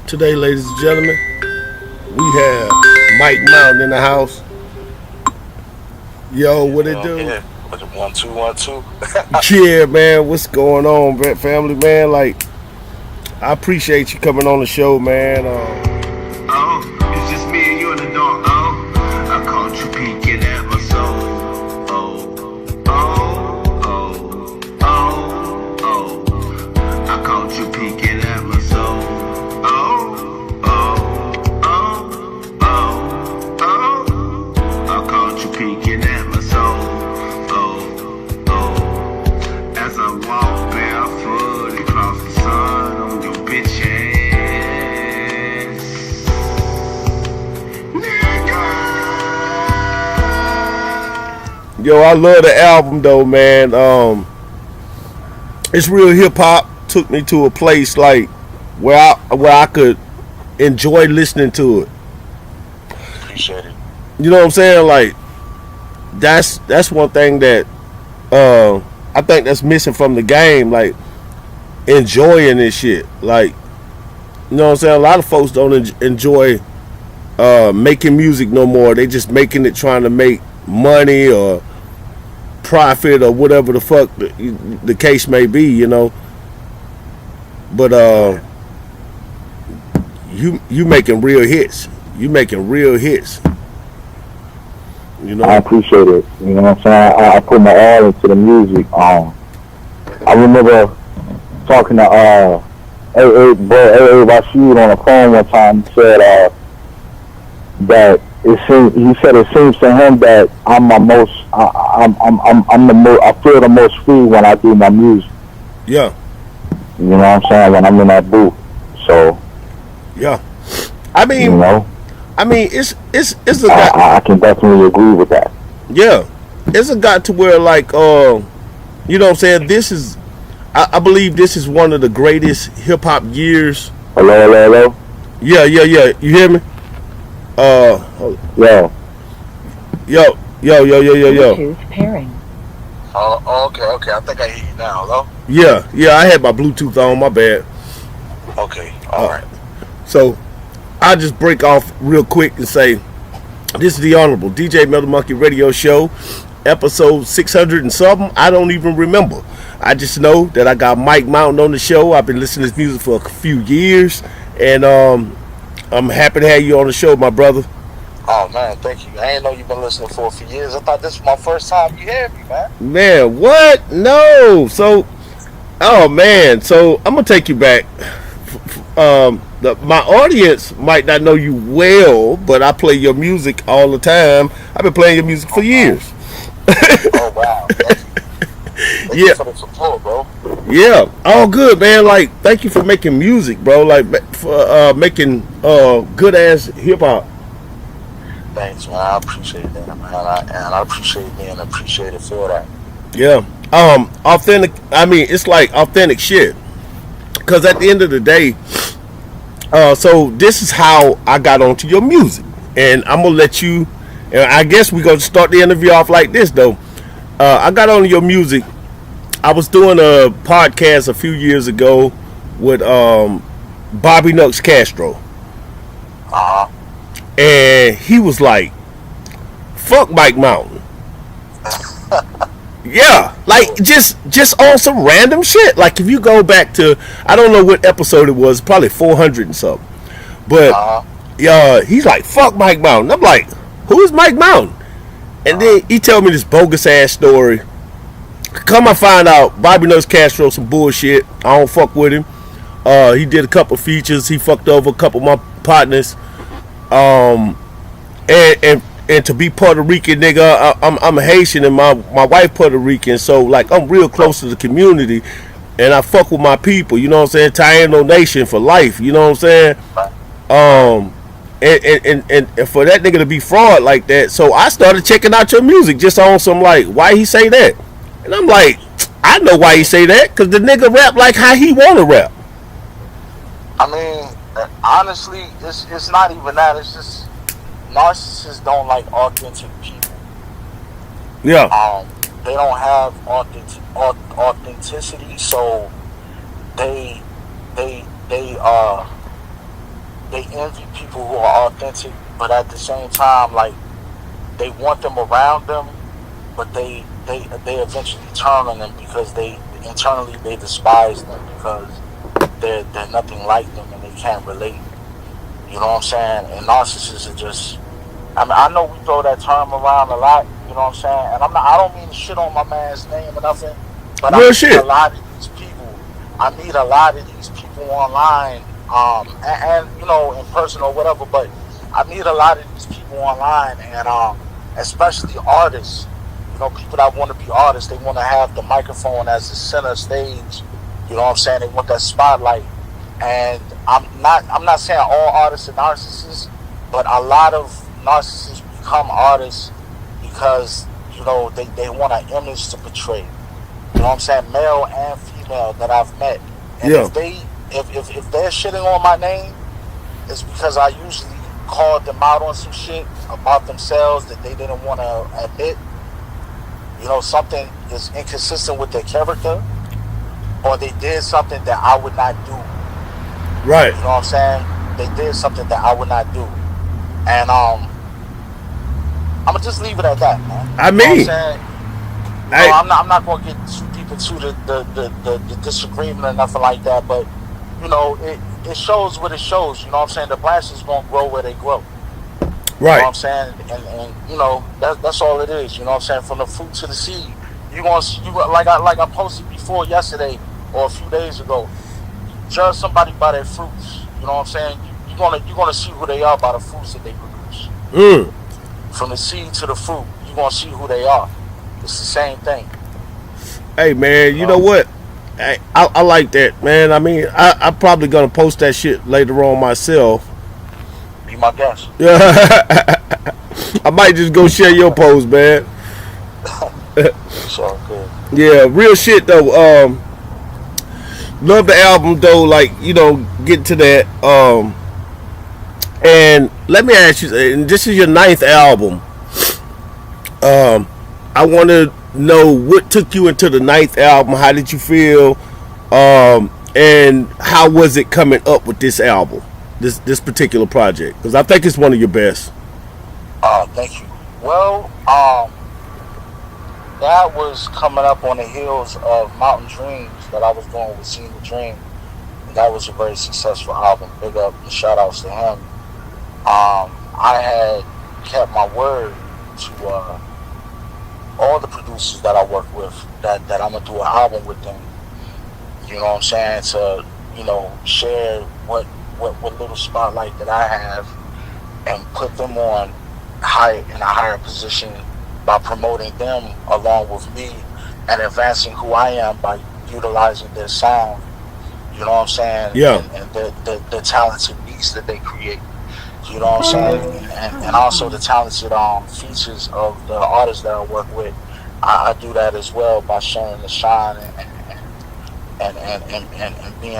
Today, ladies and gentlemen, we have Mike Mountain in the house. Yo, what it do? Yeah. 1 2 1 2. Yeah, man, what's going on, family, man? Like, I appreciate you coming on the show, man. It's just me and you in the dark. I caught you peeking at my soul. I caught you peeking at my soul. I caught you peeking at my soul. As I walk barefoot across the sun on your bitch ass. Yo, I love the album though, man. It's real hip hop. Took me to a place like where I could enjoy listening to it. Appreciate it. You know what I'm saying? Like that's one thing that I think that's missing from the game. Like enjoying this shit. Like, you know what I'm saying? A lot of folks don't enjoy making music no more. They just making it trying to make money or profit or whatever the fuck the case may be, you know. But you making real hits. You making real hits. You know. I appreciate it. You know what I'm saying? I put my all into the music. I remember talking to AA Rashid on the phone one time. He said that he said it seems to him that I feel the most free when I do my music. Yeah. You know what I'm saying? When I'm in that booth. So. Yeah. I mean. You know. I mean, it's I can definitely agree with that. Yeah, it's got to where like you know what I'm saying. This is, I believe this is one of the greatest hip hop years. Hello. Yeah. You hear me? Yo. Bluetooth pairing. Okay. I think I hear you now. Hello? Yeah. I had my Bluetooth on. My bad. Okay. All right. So I'll just break off real quick and say, this is the Honorable DJ Metal Monkey Radio Show, episode 600 and something. I don't even remember. I just know that I got Mike Mountain on the show. I've been listening to his music for a few years, and I'm happy to have you on the show, my brother. Oh, man, thank you. I didn't know you've been listening for a few years. I thought this was my first time you heard me, man. Man, what? No. So, oh, man. So, I'm going to take you back. My audience might not know you well, but I play your music all the time. I've been playing your music for years. Oh, wow. Thank you for the support, bro. Yeah, all good, man. Like, thank you for making music, bro. Like, for making good ass hip hop. Thanks, man. I appreciate that, man. I appreciate being appreciated for that. Yeah. Authentic. I mean, it's like authentic shit. Because at the end of the day, so this is how I got onto your music, and I'm gonna let you. And I guess we're gonna start the interview off like this, though. I got onto your music. I was doing a podcast a few years ago with Bobby Nux Castro, and he was like, "Fuck Mike Mountain." Yeah, like just on some random shit. Like if you go back to, I don't know what episode it was, probably 400 and something. But he's like, "Fuck Mike Mountain." I'm like, "Who is Mike Mountain?" And then he told me this bogus ass story. Come I find out, Bobby Nux Castro some bullshit. I don't fuck with him. He did a couple features. He fucked over a couple of my partners. And to be Puerto Rican, nigga, I'm Haitian and my wife Puerto Rican, so like I'm real close to the community, and I fuck with my people. You know what I'm saying? Taino Nation for life. You know what I'm saying? And for that nigga to be fraud like that, so I started checking out your music just on some like, why he say that? And I'm like, I know why he say that, because the nigga rap like how he want to rap. I mean, honestly, it's not even that. It's just narcissists don't like authentic people. Yeah. They don't have authenticity, so they they envy people who are authentic, but at the same time, like they want them around them, but they eventually turn on them because they internally they despise them because they're nothing like them and they can't relate. You know what I'm saying? And narcissists are just. I mean, I know we throw that term around a lot. You know what I'm saying? And I don't mean to shit on my man's name or nothing, but Real I meet shit. a lot of these people. I meet a lot of these people online, and you know, in person or whatever. But I meet a lot of these people online, and especially artists. You know, people that want to be artists, they want to have the microphone as the center stage. You know what I'm saying? They want that spotlight. And I'm not saying all artists are narcissists, but a lot of narcissists become artists because, you know, they want an image to portray. You know what I'm saying? Male and female that I've met. And Yeah. if they're shitting on my name, it's because I usually called them out on some shit about themselves that they didn't want to admit. You know, something is inconsistent with their character, or they did something that I would not do. Right. You know what I'm saying? They did something that I would not do. And I'm gonna just leave it at that, man. I You know what I'm mean, saying? I- I'm not gonna get too deep into the disagreement or nothing like that, but you know, it shows what it shows. You know what I'm saying? The branches gonna grow where they grow. You know what I'm right. saying? And you know, that's all it is. You know what I'm saying? From the fruit to the seed. You like I posted before yesterday or a few days ago. Judge somebody by their fruits. You know what I'm saying? You're gonna see who they are by the fruits that they produce. Mm. From the seed to the fruit, you're gonna see who they are. It's the same thing. Hey man, you know what? I like that, man. I mean, I'm probably gonna post that shit later on myself. Be my guest. I might just go share your post, man. It's all good. Yeah, real shit though. Love the album though. Like, you know, get to that. And let me ask you, and this is your 9th album. I want to know what took you into the 9th album. How did you feel? And how was it coming up with this album, this particular project? Because I think it's one of your best. Thank you. Well, that was coming up on the heels of Mountain Dreams that I was doing with Seen the Dream. And that was a very successful album. Big up and shout outs to him. I had kept my word to all the producers that I work with that I'm gonna do an album with them. You know what I'm saying? To, you know, share what little spotlight that I have and put them on in a higher position by promoting them along with me and advancing who I am by utilizing their sound. You know what I'm saying? Yeah. And the talented beats that they create. You know what I'm saying? And also the talented features of the artists that I work with. I do that as well by sharing the shine and being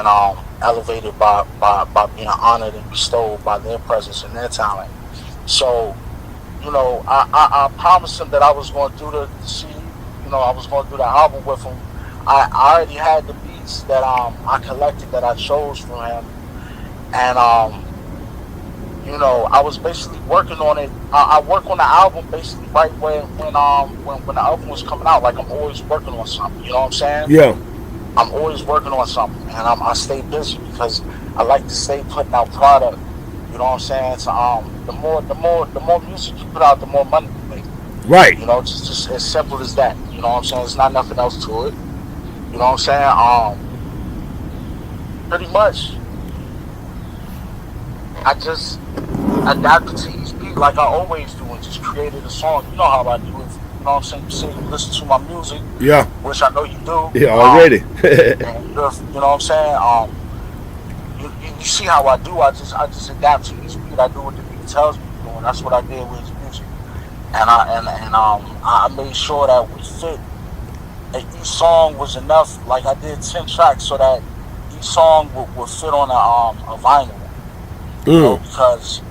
elevated by being honored and bestowed by their presence and their talent. So, you know, I promised him that I was going to do the CD. You know, I was going to do the album with him. I already had the beats that I collected that I chose from him, and you know, I was basically working on it. I work on the album basically right when the album was coming out. Like, I'm always working on something. You know what I'm saying? Yeah. I'm always working on something, and I stay busy because I like to stay putting out product. You know what I'm saying? So the more music you put out, the more money you make. Right. You know, just as simple as that. You know what I'm saying? There's not nothing else to it. You know what I'm saying? Pretty much, I just adapted to each beat like I always do and just created a song. You know how I do it. You know what I'm saying? You say you listen to my music, Yeah. which I know you do. Yeah. Already. And you know what I'm saying? You see how I do. I just adapt to each beat. I do what the beat tells me to do, and that's what I did with his music. And I made sure that we fit. That each song was enough. Like, I did 10 tracks so that each song would fit on a vinyl. You know, because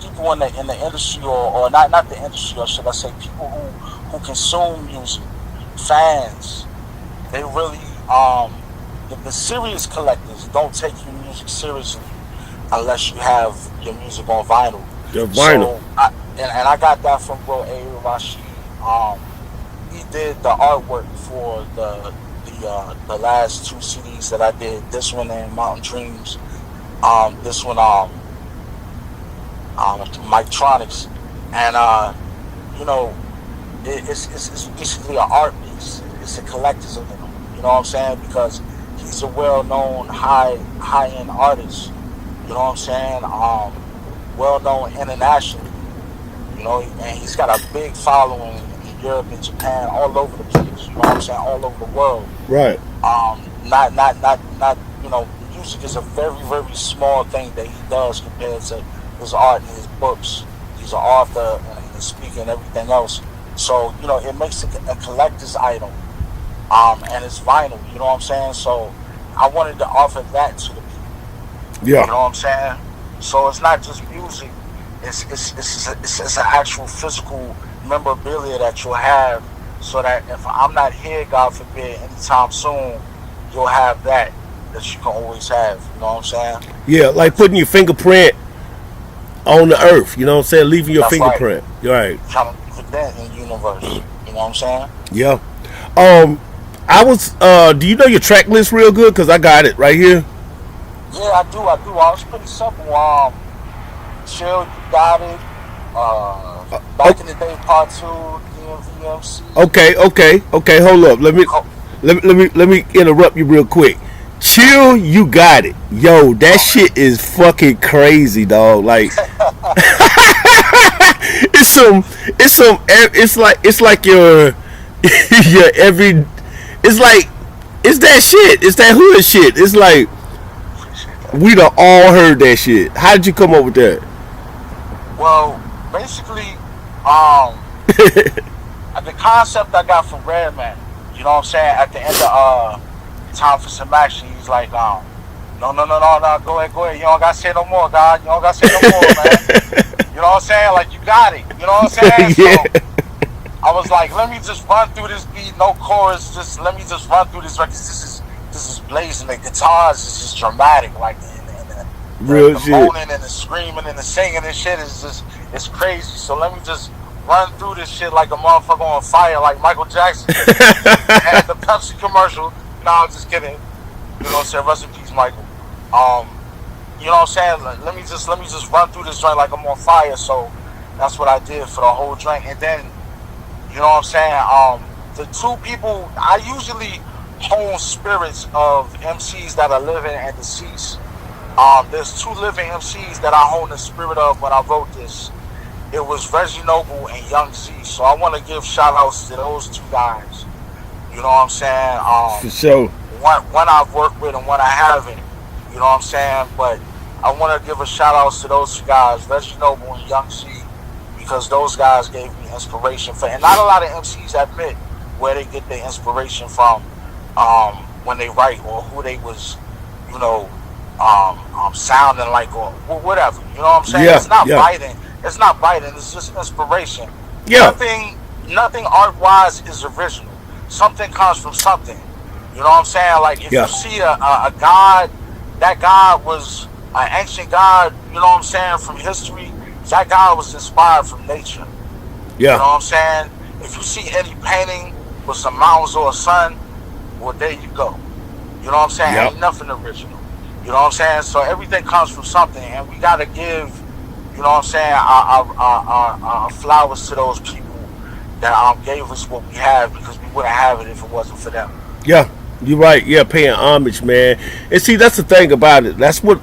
people in the industry, or not the industry, or should I say people who consume music, fans, they really the serious collectors don't take your music seriously. unless you have your music on vinyl. The vinyl. So, and I got that from Bro A. Rashid. He did the artwork for the last two CDs that I did. This one and Mountain Dreams. This one Mictronics, and you know, it's basically an art piece. It's a collector's item. You know what I'm saying? Because he's a well-known high-end artist. You know what I'm saying? Well-known internationally. You know, and he's got a big following in Europe and Japan, all over the place. You know what I'm saying? All over the world. Right. Not. You know, music is a very, very small thing that he does compared to his art and his books. He's an author and a speaker and everything else. So, you know, it makes it a collector's item. And it's vinyl, you know what I'm saying? So I wanted to offer that to the people. Yeah. You know what I'm saying? So it's not just music. It's an actual physical memorabilia that you'll have, so that if I'm not here, God forbid, anytime soon, you'll have that you can always have. You know what I'm saying? Yeah, like putting your fingerprint on the earth. You know what I'm saying? Leaving your fingerprint. Right. You're right. Kind of put that in the universe. You know what I'm saying? Yeah. I was. Do you know your track list real good? Cause I got it right here. Yeah, I do. Was pretty simple. Chill, you got it. Back in the day, part 2, DMVMC. Okay. Hold up. Let me interrupt you real quick. Chill, you got it. Yo, that shit is fucking crazy, dog. Like, it's like your every. It's that shit. It's that hood shit. It's like we done all heard that shit. How did you come up with that? Well, basically, the concept I got from Redman. You know what I'm saying? At the end of Time for Some Action, he's like, no, go ahead. You don't gotta say no more, God. You don't gotta say no more, man. You know what I'm saying? Like, you got it. You know what I'm saying? Yeah. So I was like, let me just run through this beat, no chorus. Let me just run through this record. This is blazing. The guitars is just dramatic, like real the shit. moaning and the screaming and the singing and shit is just, it's crazy. So let me just run through this shit like a motherfucker on fire, like Michael Jackson had the Pepsi commercial. No, I'm just kidding. You know what I'm saying? Rest in peace, Michael. You know what I'm saying? Let me just run through this joint like I'm on fire. So that's what I did for the whole drink. And then, you know what I'm saying? The two people, I usually hone spirits of MCs that are living and deceased. There's two living MCs that I hone the spirit of when I wrote this. It was Reggie Noble and Young Z. So I want to give shout outs to those two guys. You know what I'm saying? For sure. One I've worked with and one I haven't. You know what I'm saying? But I want to give a shout outs to those two guys, Reggie Noble and Young Z, because those guys gave me inspiration for, and not a lot of MCs admit where they get their inspiration from when they write, or who they was, you know, sounding like, or whatever. You know what I'm saying? Yeah, it's not yeah. biting. It's not biting. It's just inspiration. Yeah. Nothing art-wise is original. Something comes from something. You know what I'm saying? Like, if you see a god, that god was an ancient god, you know what I'm saying, from history, that god was inspired from nature. Yeah. You know what I'm saying? If you see any painting with some mountains or a sun, well, there you go. You know what I'm saying? Yep. Ain't nothing original. You know what I'm saying? So everything comes from something, and we got to give, you know what I'm saying, our flowers to those people that gave us what we have, because we wouldn't have it if it wasn't for them. Yeah, you're right. Yeah, paying homage, man. And see, that's the thing about it. That's what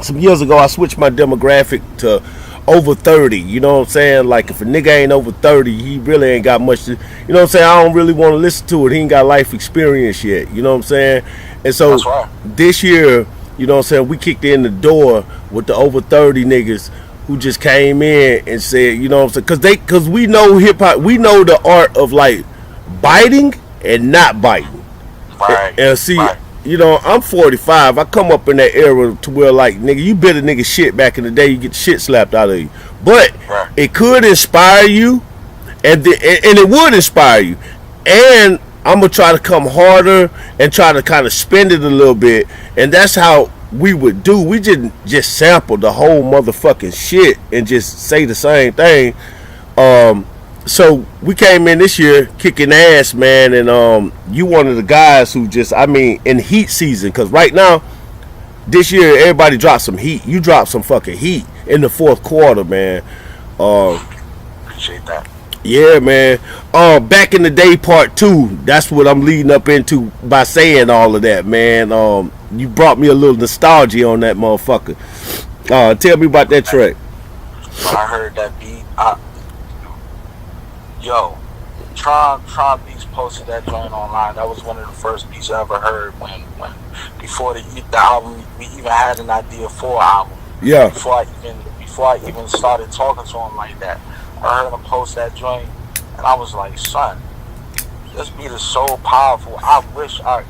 some years ago I switched my demographic to over 30. You know what I'm saying? Like, if a nigga ain't over 30, he really ain't got much to, you know what I'm saying? I don't really want to listen to it. He ain't got life experience yet. You know what I'm saying? And so this year, you know what I'm saying, we kicked in the door with the over 30 niggas who just came in and said, you know what I'm saying? Because we know hip hop, we know the art of like biting and not biting. Right. And see, you know, I'm 45. I come up in that era to where, like, nigga, you bit a nigga shit back in the day, you get shit slapped out of you. But it could inspire you, and it would inspire you. And I'm gonna try to come harder and try to kind of spend it a little bit, and that's how we would do. We didn't just sample the whole motherfucking shit and just say the same thing. So we came in this year kicking ass, man, and you one of the guys who just, I mean, in heat season, because right now, this year, everybody dropped some heat. You dropped some fucking heat in the fourth quarter, man. Appreciate that. Yeah, man. Back in the day, part 2. That's what I'm leading up into by saying all of that, man. You brought me a little nostalgia on that motherfucker. Tell me about that track. I heard that beat. Yo, Tron Beats posted that joint online. That was one of the first beats I ever heard when before the album, we even had an idea for an album. Yeah. Before I even started talking to him like that, I heard him post that joint, and I was like, son, this beat is so powerful. I wish I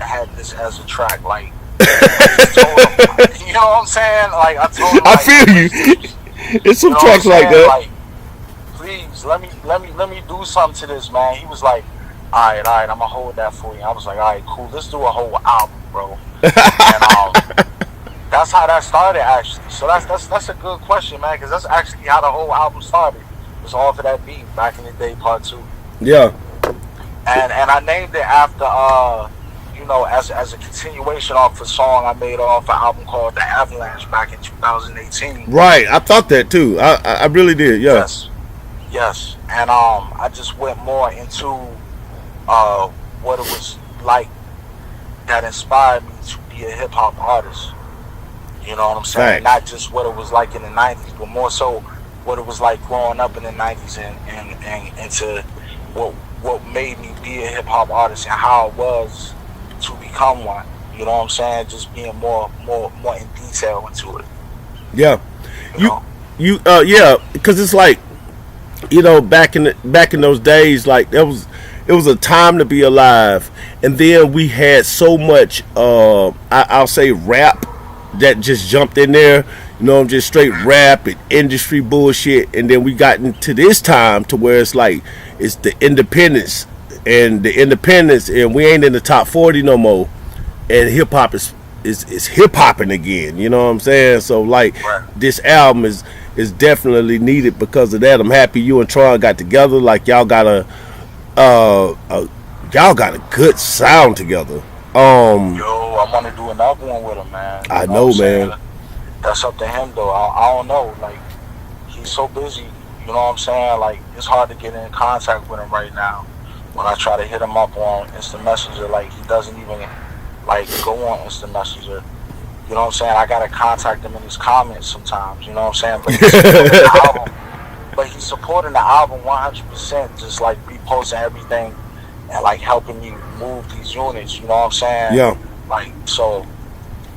had this as a track. Like, I told him, you know what I'm saying? Like, I told him, like, I feel you. It's some tracks like that. Like, please let me do something to this, man. He was like, all right, I'm gonna hold that for you. I was like, all right, cool. Let's do a whole album, bro. And that's how that started, actually. So that's a good question, man, because that's actually how the whole album started. It was all for that beat back in the day, part 2. Yeah. And I named it after as a continuation off a song I made off an album called The Avalanche back in 2018. Right. I thought that too. I really did. Yeah. Yes. And I just went more into what it was like that inspired me to be a hip hop artist. You know what I'm saying? Right. Not just what it was like in the 90s, but more so what it was like growing up in the 90s and into what made me be a hip hop artist and how it was to become one. You know what I'm saying? Just being more in detail into it. Yeah. You Yeah, because it's like, back in those days, like it was a time to be alive, and then we had so much I'll say rap that just jumped in there, just straight rap and industry bullshit, and then we got into this time to where it's like it's the independence, and we ain't in the top 40 no more, and hip hop is hip hopping again. You know what I'm saying? So like, right. This album is definitely needed because of that. I'm happy you and Tron got together. Like y'all got a good sound together. Yo, I want to do another one with him, man. I know, man. That's up to him, though. I don't know. Like, he's so busy. You know what I'm saying? Like, it's hard to get in contact with him right now. When I try to hit him up on Instant Messenger, like, he doesn't even, like, go on Instant Messenger. You know what I'm saying? I gotta contact him in his comments sometimes. You know what I'm saying? But he's supporting the album 100%. Just like reposting everything and like helping me move these units. You know what I'm saying? Yeah. Like, so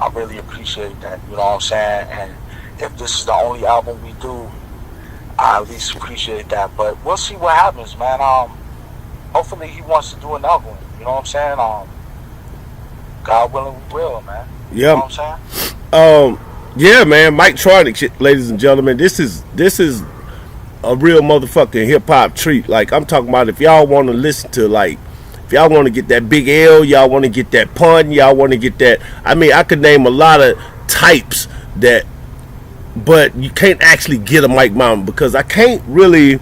I really appreciate that. You know what I'm saying? And if this is the only album we do, I at least appreciate that. But we'll see what happens, man. Hopefully he wants to do another one. You know what I'm saying? God willing, we will, man. Yeah. You know what I'm saying? Yeah, man. Mike Tronic, ladies and gentlemen. This is a real motherfucking hip hop treat. Like, I'm talking about, if y'all want to listen to, like, if y'all want to get that big L, y'all want to get that pun, y'all want to get that. I mean, I could name a lot of types that, but you can't actually get a Mike Mountain because I can't really.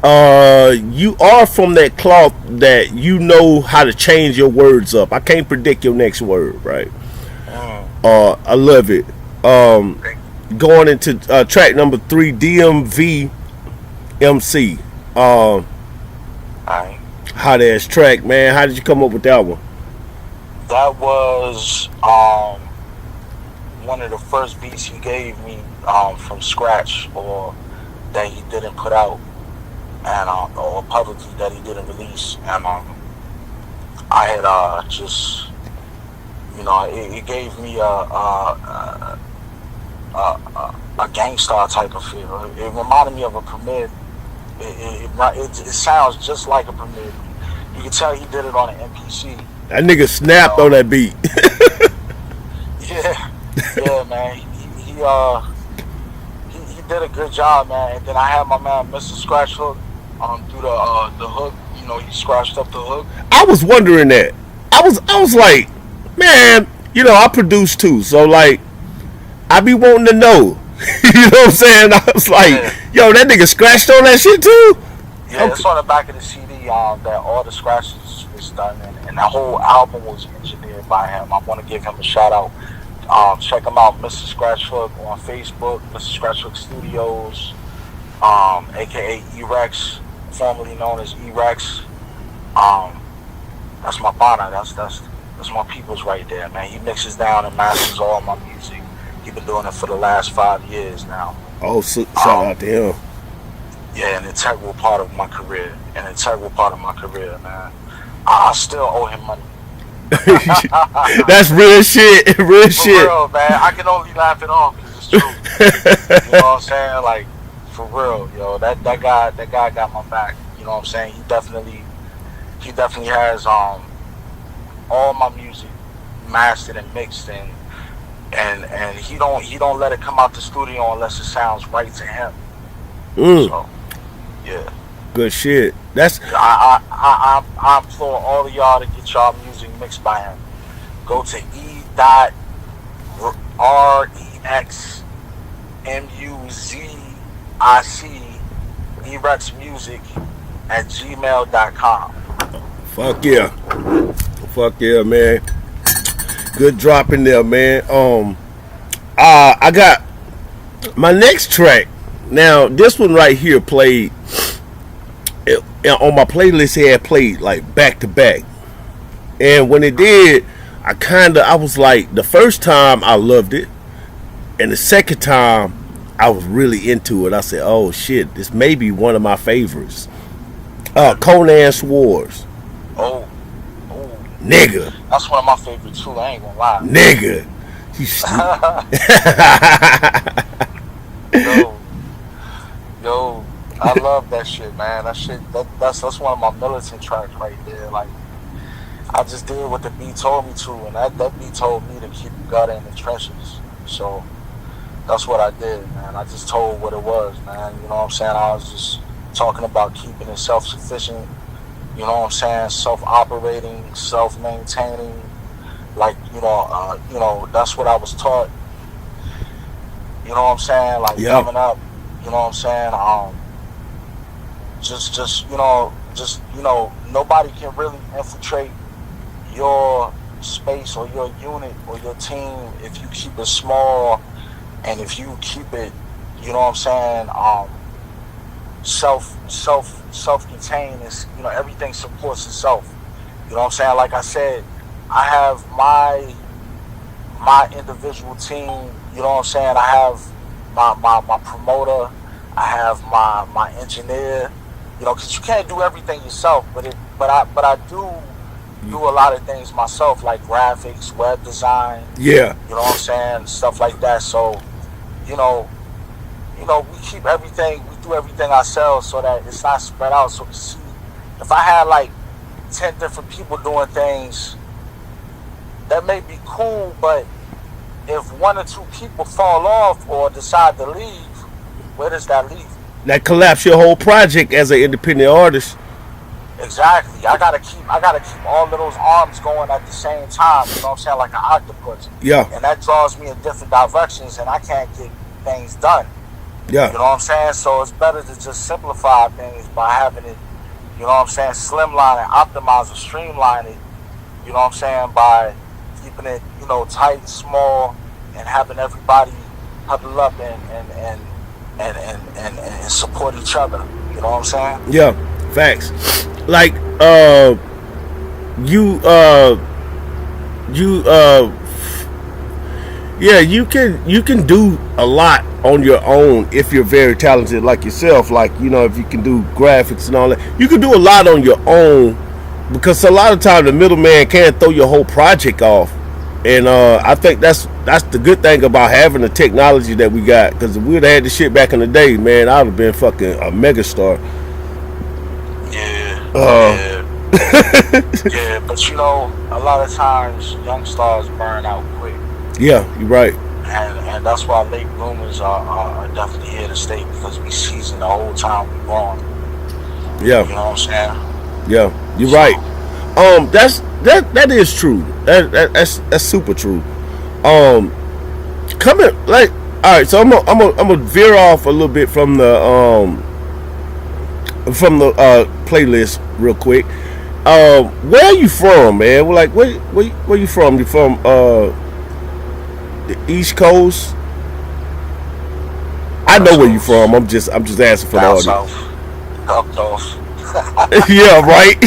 You are from that cloth that you know how to change your words up. I can't predict your next word, right? I love it. Going into track number 3, DMV MC. Hot ass track, man. How did you come up with that one? That was one of the first beats he gave me from scratch, or that he didn't put out, and or publicly that he didn't release. And I had just, it gave me a gangstar type of feel. It reminded me of a Premier. It sounds just like a Premier. You can tell he did it on an MPC. That nigga snapped on that beat. yeah, man. He did a good job, man. And then I had my man Mr. Scratch Hook do the hook. He scratched up the hook. I was wondering that. I was like, man, you know, I produce too, so like I be wanting to know. You know what I'm saying? I was like, Yeah. yo, that nigga scratched on that shit too. Yeah, Okay. it's on the back of the CD that all the scratches was done, and the whole album was engineered by him. I want to give him a shout out. Check him out, Mr. Scratchhook on Facebook, Mr. Scratchhook Studios, aka E-Rex, formerly known as E-Rex. That's my partner. That's my people's right there, man. He mixes down and masters all my music. He's been doing it for the last 5 years now. Oh, shout out to him. Yeah, an integral part of my career. Man. I still owe him money. That's real shit. Real For shit. real, man. I can only laugh it off because it's true. You know what I'm saying? Like, for real, yo. That guy got my back. You know what I'm saying? He definitely has all my music mastered and mixed, and he don't let it come out the studio unless it sounds right to him. So, yeah. Good shit. That's I implore all of y'all to get y'all music mixed by him. Go to erexmusic@gmail.com. fuck yeah, man. Good drop in there, man. I got my next track. Now, this one right here played on my playlist. It had played like back to back, and when it did, I was like, the first time I loved it, and the second time I was really into it. I said, oh shit, this may be one of my favorites. Conan's Wars. Oh, Nigga. that's one of my favorites too. I ain't gonna lie. Nigga. Yo, I love that shit, man. That's one of my militant tracks right there. Like, I just did what the beat told me to, and that beat told me to keep the gutter in the trenches. So that's what I did, man. I just told what it was, man. You know what I'm saying? I was just talking about keeping it self-sufficient. You know what I'm saying? Self-operating, self-maintaining. Like, you know, that's what I was taught. You know what I'm saying? Like, coming up, you know what I'm saying? Nobody can really infiltrate your space or your unit or your team if you keep it small, and if you keep it, you know what I'm saying, self-contained. Is, you know, everything supports itself. You know what I'm saying? Like I said, I have my individual team. You know what I'm saying? I have my promoter. I have my engineer. You know, because you can't do everything yourself, but I do a lot of things myself, like graphics, web design. Yeah. You know what I'm saying? Stuff like that. So, you know, we keep everything, we do everything ourselves so that it's not spread out. So, see, if I had like 10 different people doing things, that may be cool, but if 1 or 2 people fall off or decide to leave, where does that leave? That collapse your whole project as an independent artist. Exactly. I gotta keep all of those arms going at the same time. You know what I'm saying? Like an octopus. Yeah. And that draws me in different directions, and I can't get things done. Yeah. You know what I'm saying? So it's better to just simplify things by having it, you know what I'm saying, slimline and optimize or streamline it. You know what I'm saying? By keeping it, you know, tight and small, and having everybody huddle up and support each other. You know what I'm saying? Yeah, facts. Like you can do a lot on your own if you're very talented like yourself. Like, you know, if you can do graphics and all that, you can do a lot on your own, because a lot of times the middleman can't throw your whole project off. And I think that's the good thing about having the technology that we got. Because if we'd have had the shit back in the day, man, I'd have been fucking a megastar. Yeah, but you know, a lot of times young stars burn out quick. Yeah, you're right. And that's why late bloomers are definitely here to stay, because we seasoned the whole time we growing. Yeah. You know what I'm saying? Yeah, you're right. That is true. That's super true. Coming like, all right. So I'm gonna veer off a little bit from the playlist real quick. Where are you from, man? Like, where you from? You from the East Coast? I know where you from. I'm just asking for the Down audience. south, up north. Yeah, right.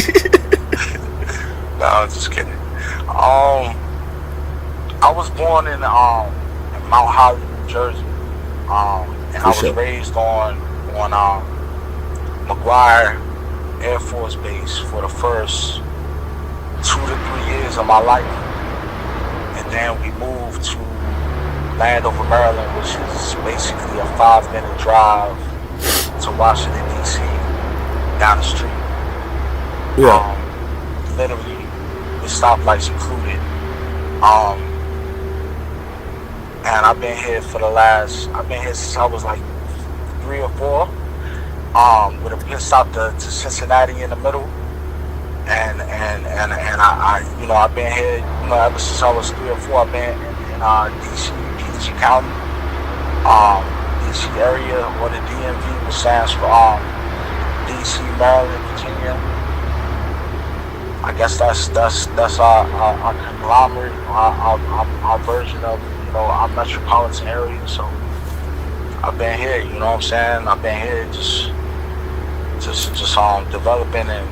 No, I'm just kidding. I was born in Mount Holly, New Jersey. And I was sure. raised on McGuire Air Force Base for the first 2 to 3 years of my life. And then we moved to Landover, Maryland, which is basically a 5-minute drive to Washington, D.C., down the street. Yeah. Literally, with stoplights included. And I've been here since I was like 3 or 4. With a pit stop to Cincinnati in the middle. And I've been here, ever since I was 3 or 4. I've been in D.C., PG County, D.C. area, or the DMV, which stands for D.C., Maryland, Virginia. I guess that's our conglomerate, our version of, our metropolitan area. So I've been here, you know what I'm saying? I've been here just developing and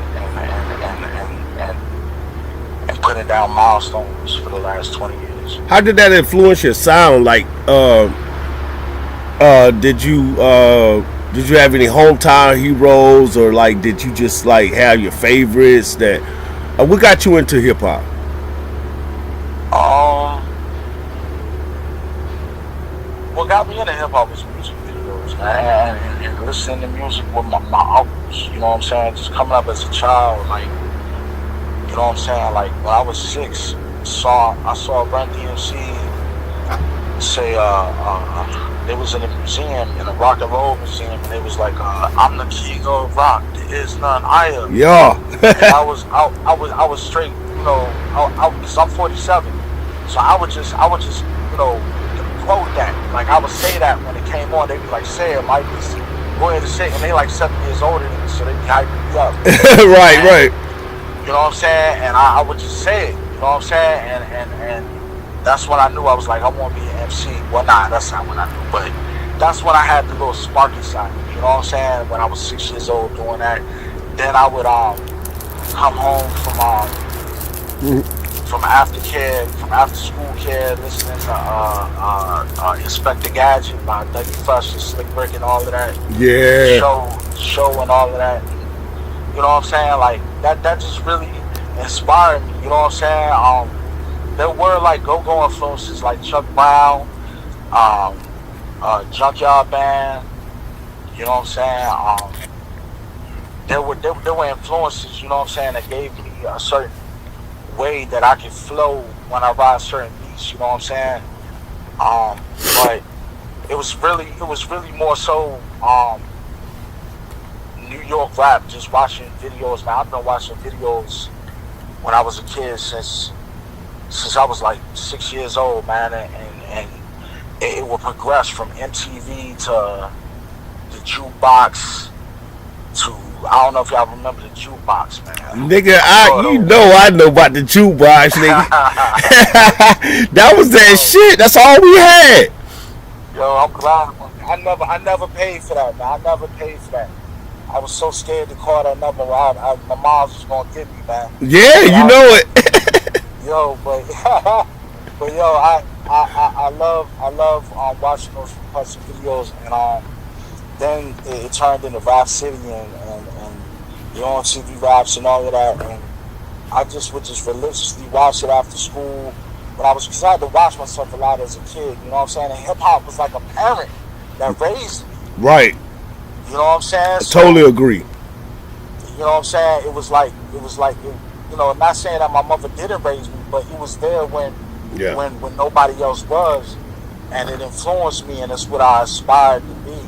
putting down milestones for the last 20 years. How did that influence your sound? Like, did you have any hometown heroes, or like did you just like have your favorites that what got you into hip hop? What got me into hip hop was music videos, man, and listening to music with my uncles. You know what I'm saying? Just coming up as a child, like, you know what I'm saying? Like when I was 6, I saw Run DMC say they was in a museum, in a rock and roll museum, and it was like, I'm the king of rock, there is none higher. Yeah. And I was straight, because I'm 47, so I would just quote that. Like I would say that when it came on, they'd be like, say it, Mike, just go ahead and say it. And they like 7 years older than me, so they'd be hyping me up. Right. You know what I'm saying? And I would just say it, you know what I'm saying? And that's when I knew I was like, I want to be an MC. Well, nah, that's not when I knew, but that's when I had the little spark inside me, you know what I'm saying? When I was 6 years old doing that. Then I would come home from after school care, listening to Inspector Gadget by Dougie Fresh and Slick Rick and all of that. Yeah. Show and all of that. You know what I'm saying? Like that just really inspired me. You know what I'm saying? There were like go-go influences like Chuck Brown, Junkyard Band. You know what I'm saying? There were influences. You know what I'm saying? That gave me a certain way that I can flow when I ride certain beats, you know what I'm saying? But it was really more so New York rap, just watching videos. Man, I've been watching videos when I was a kid since I was like 6 years old, man, and it would progress from MTV to the jukebox to, I don't know if y'all remember the jukebox, man. Nigga, I know about the jukebox, nigga. That was that shit. That's all we had. Yo, I'm glad. I never paid for that, man. I never paid for that. I was so scared to call that number. My mom was gonna get me, man. Yeah, you know it. Yo, but yo, I love watching those parts of videos, and then it turned into Rap City and you know, TV raps and all of that, and I just would just religiously watch it after school. Because I had to watch myself a lot as a kid, you know what I'm saying? And hip hop was like a parent that raised me. Right. You know what I'm saying? I totally agree. You know what I'm saying? It was like, not saying that my mother didn't raise me, but it was there when nobody else was, and it influenced me, and it's what I aspired to be.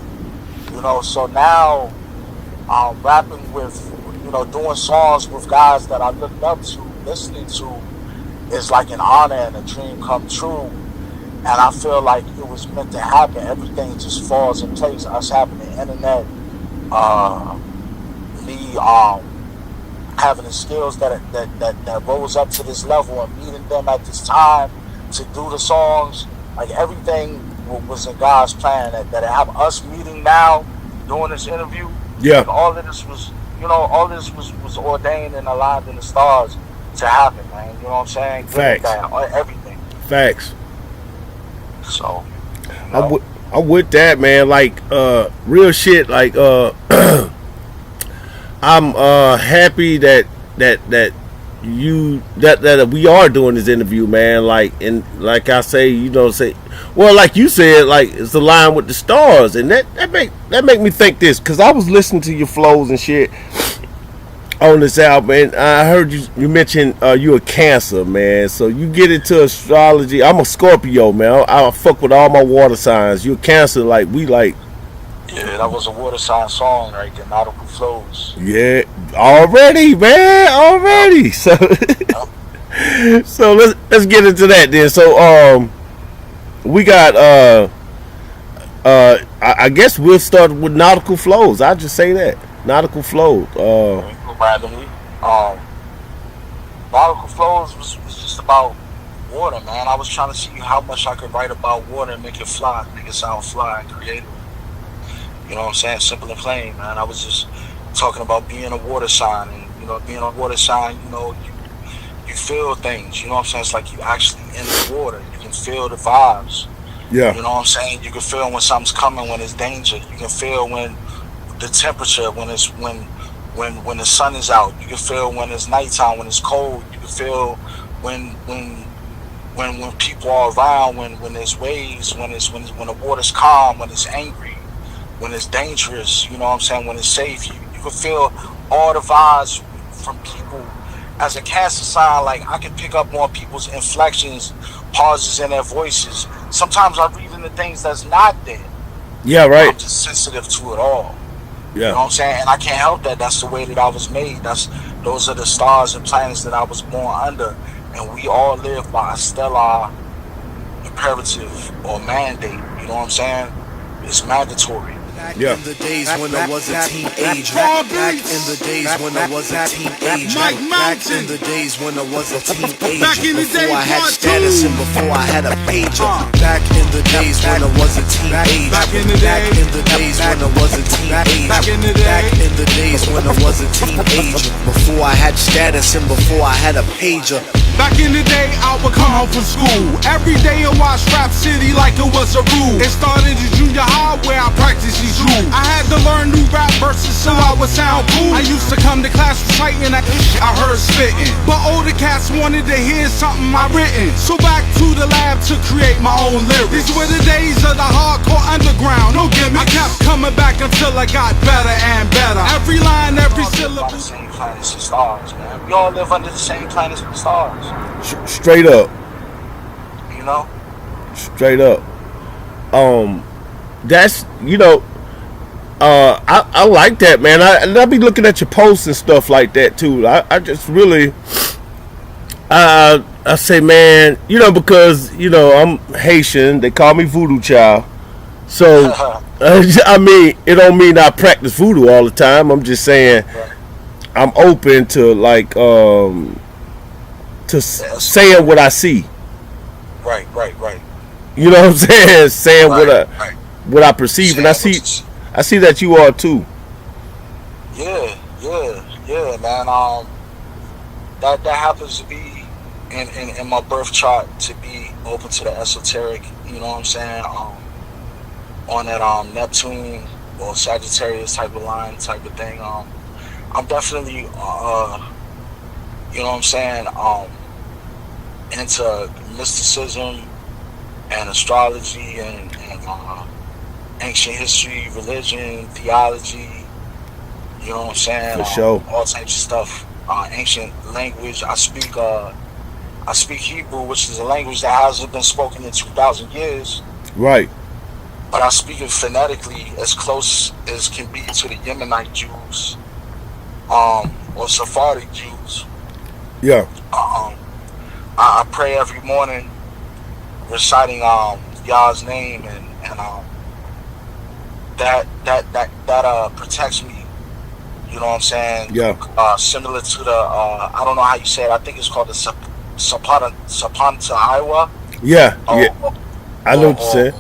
You know, so now rapping with, doing songs with guys that I looked up to, listening to, is like an honor and a dream come true. And I feel like it was meant to happen. Everything just falls in place. Us having the internet, me having the skills that rose up to this level, and meeting them at this time to do the songs. Like, everything was in God's plan. That have us meeting now, doing this interview. Yeah. Like, all of this was, all this was ordained and aligned in the stars to happen, man. You know what I'm saying? Facts. Everything. Facts. So, I'm with that, man. Like, real shit. Like, I'm happy that we are doing this interview, man. Like, and like I say, well, like you said, like, it's aligned with the stars, and that make me think this, because I was listening to your flows and shit on this album, and I heard you mention you a Cancer, man. So you get into astrology. I'm a Scorpio, man. I fuck with all my water signs. You a Cancer, like we like. Yeah, that was a water sign song, right? The nautical flows. Yeah, already, man, already. So, so let's get into that then. So, we got I guess we'll start with nautical flows. I'll just say that nautical flows. Randomly, nautical flows was just about water, man. I was trying to see how much I could write about water and make it fly, make it sound fly and creative. You know what I'm saying? Simple and plain, man. I was just talking about being a water sign, and being a water sign, you feel things. You know what I'm saying? It's like you actually in the water. You can feel the vibes. Yeah. You know what I'm saying? You can feel when something's coming, when it's danger. You can feel when the temperature, when the sun is out. You can feel when it's nighttime, when it's cold. You can feel when people are around, when there's waves, when the water's calm, when it's angry, when it's dangerous. You know what I'm saying? When it's safe. You can feel all the vibes from people. As a Cancer sign, like, I can pick up on people's inflections, pauses in their voices. Sometimes I read into things that's not there. Yeah, right. I'm just sensitive to it all. Yeah. You know what I'm saying? And I can't help that. That's the way that I was made. Those are the stars and planets that I was born under. And we all live by a stellar imperative or mandate. You know what I'm saying? It's mandatory. Yeah. In the days when I was a teenager. Back in the days when I was a teenager. Back in the days when I was a teenager. Before I had status and before I had a pager. Back in the days when I was a teenager. Back in the days when I was a teenager. Back in the days when I was a teenager. Before I had status and before I had a pager. Back in the day, I would come home from school. Every day I watched Rap City like it was a rule. It started in junior high where I practiced these rules. I had to learn new rap verses so I would sound cool. I used to come to class reciting that shit I heard spitting. But older cats wanted to hear something I written. So back to the lab to create my own lyrics. These were the days of the hardcore underground, no gimmick. I kept coming back until I got better and better. Every line, every syllable. The same planets and stars, man. We all live under the same planets and stars. Straight up. You know? Straight up. That's, I like that, man. I'll be looking at your posts and stuff like that too. I just really, I say, man, because I'm Haitian. They call me Voodoo Child. So I mean, it don't mean I practice voodoo all the time. I'm just saying, I'm open to saying what I see. Right. You know what I'm saying? Saying what I perceive, Saying and I see that you are too. Yeah, man. That happens to be in my birth chart, to be open to the esoteric. You know what I'm saying? On that Neptune or Sagittarius type of line, type of thing. I'm definitely you know what I'm saying? Into mysticism and astrology and ancient history, religion, theology. You know what I'm saying? For sure. All types of stuff. Ancient language. I speak Hebrew, which is a language that hasn't been spoken in 2,000 years. Right. But I speak it phonetically as close as can be to the Yemenite Jews. or Sephardic Jews. Yeah. I pray every morning, reciting Yah's name, and that protects me. You know what I'm saying? Yeah. Similar to the I don't know how you say it. I think it's called the Sapanta Iowa. Yeah. Yeah. I know what you're saying.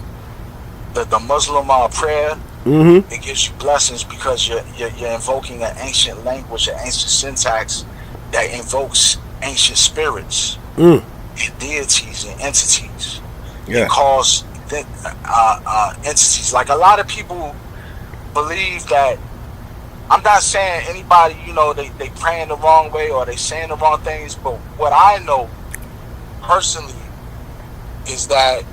The Muslim prayer. Mm-hmm. It gives you blessings because you're invoking an ancient language, an ancient syntax that invokes ancient spirits and deities and entities. Yeah. It calls entities. Like, a lot of people believe that, I'm not saying anybody, they praying the wrong way or they saying the wrong things, but what I know personally is that,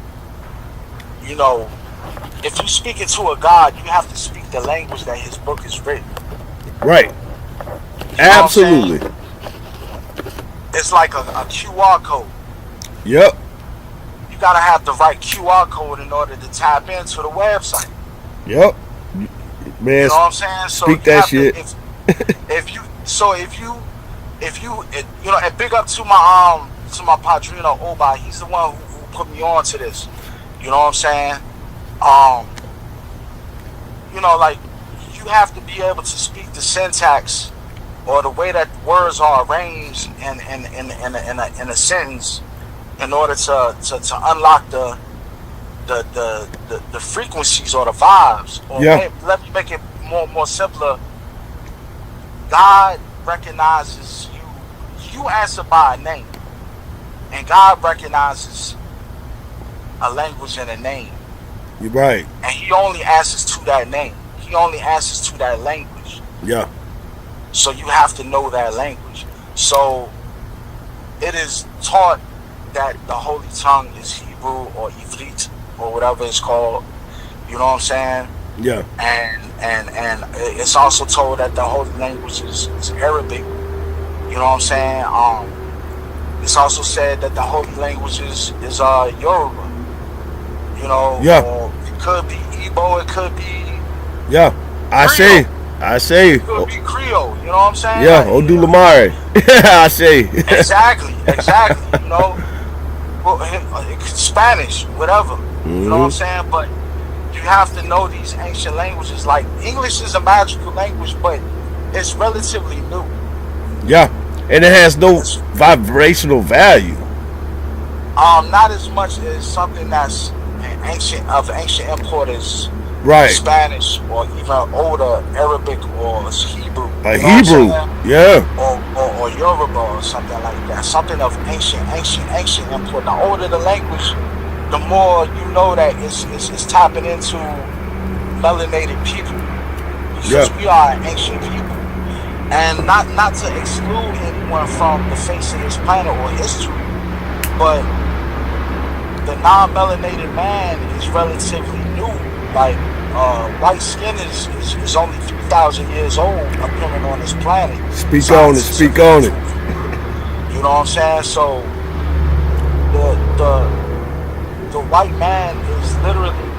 if you speak into a God, you have to speak the language that his book is written. Right. Absolutely. It's like a QR code. Yep. You gotta have the right QR code in order to tap into the website. Yep. Man, you know what I'm saying? So speak that shit. And big up to my padrino Oba. He's the one who put me on to this. You know what I'm saying? Like, you have to be able to speak the syntax or the way that words are arranged in a sentence in order to unlock the frequencies or the vibes. Or let me make it more simpler. God recognizes you. You answer by a name, and God recognizes a language and a name. You're right. And he only answers to that name. He only answers to that language. Yeah. So you have to know that language. So it is taught that the holy tongue is Hebrew or Ivrit or whatever it's called. You know what I'm saying? Yeah. And it's also told that the holy language is Arabic. You know what I'm saying? It's also said that the holy language is Yoruba. Yeah. Or it could be Igbo, it could be I say it could be Creole, you know what I'm saying? Yeah, Odulamare. I say. Exactly. Well, Spanish, whatever. You know what I'm saying? But you have to know these ancient languages. Like, English is a magical language, but it's relatively new. Yeah. And it has no vibrational value. Not as much as something that's ancient import as Spanish or even older Arabic or Hebrew. Hebrew, or Yoruba or something like that. Something of ancient import. The older the language, the more you know that it's tapping into melanated people. Because we are an ancient people. And not to exclude anyone from the face of this planet or history, but the non-melanated man is relatively new. Like, white skin is only 3,000 years old appearing on this planet. Speak on it. You know what I'm saying? So the white man is literally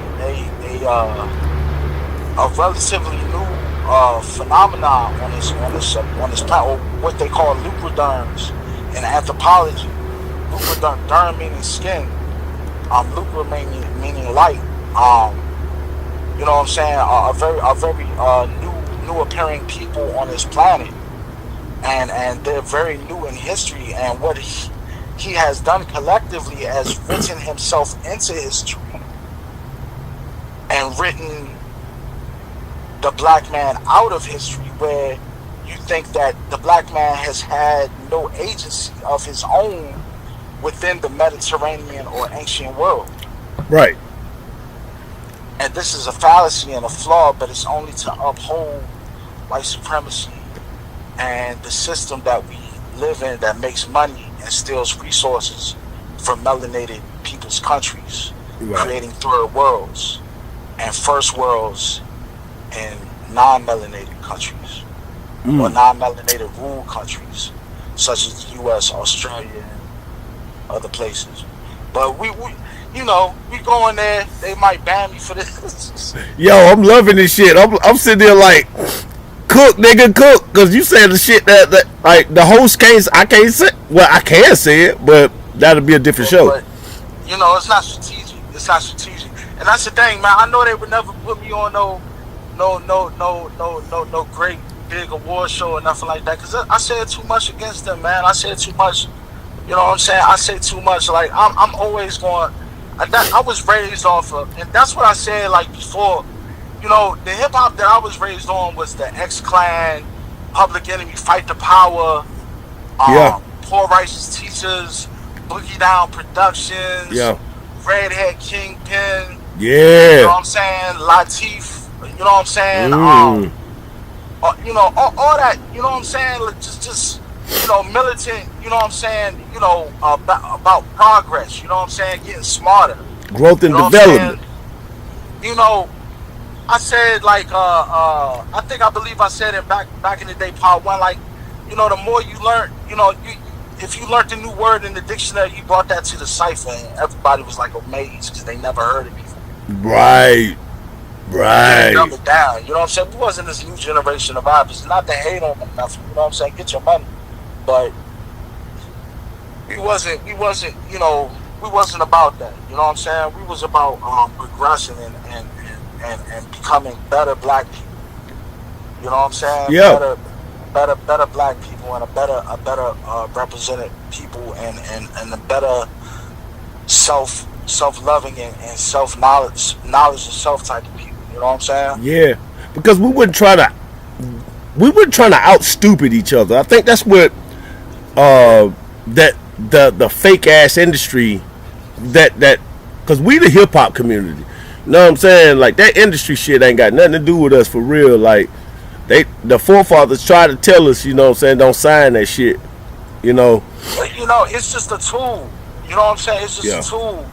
a relatively new phenomenon on this planet, or what they call lubriderms in anthropology. Lubriderm meaning skin. Lucre meaning light. You know what I'm saying? A very new appearing people on this planet, and they're very new in history. And what he has done collectively has written himself into history and written the black man out of history, where you think that the black man has had no agency of his own within the Mediterranean or ancient world. Right. And this is a fallacy and a flaw, but it's only to uphold white supremacy and the system that we live in that makes money and steals resources from melanated people's countries, creating third worlds and first worlds in non-melanated countries or non-melanated ruled countries such as the U.S., Australia, and other places. But we going there. They might ban me for this. Yo, I'm loving this shit. I'm sitting there like, cook, nigga, cook. Cause you said the shit that like the host can't. I can't say. Well, I can say it, but that'll be a different show. But it's not strategic. It's not strategic, and that's the thing, man. I know they would never put me on no great big award show or nothing like that, cause I said too much against them, man. I said too much. You know what I'm saying? I say too much. Like I'm always going. I was raised off of, and that's what I said like before. The hip hop that I was raised on was the X-Clan, Public Enemy, Fight the Power, Poor Righteous Teachers, Boogie Down Productions, Redhead Kingpin. Yeah. You know what I'm saying? Latif. You know what I'm saying? All that. You know what I'm saying? Just militant. You know what I'm saying? About progress. You know what I'm saying? Getting smarter. Growth and development. I said like I believe I said it back in the day, part one. Like, the more you learn, if you learned a new word in the dictionary, you brought that to the cipher, and everybody was like amazed because they never heard it before. Right. Dumb it down. You know what I'm saying? We wasn't this new generation of rappers. Not to hate on them, nothing. You know what I'm saying? Get your money, but we wasn't. We wasn't about that. You know what I'm saying? We was about progression and becoming better black people. You know what I'm saying? Yeah. Better black people and a better represented people and a better self-loving and self-knowledge and self type of people. You know what I'm saying? Yeah. Because we wouldn't try to out stupid each other. I think that's what that the fake ass industry that because we the hip hop community. You know what I'm saying? Like, that industry shit ain't got nothing to do with us for real. Like, the forefathers try to tell us, you know what I'm saying, don't sign that shit. But, it's just a tool. You know what I'm saying? It's just a tool,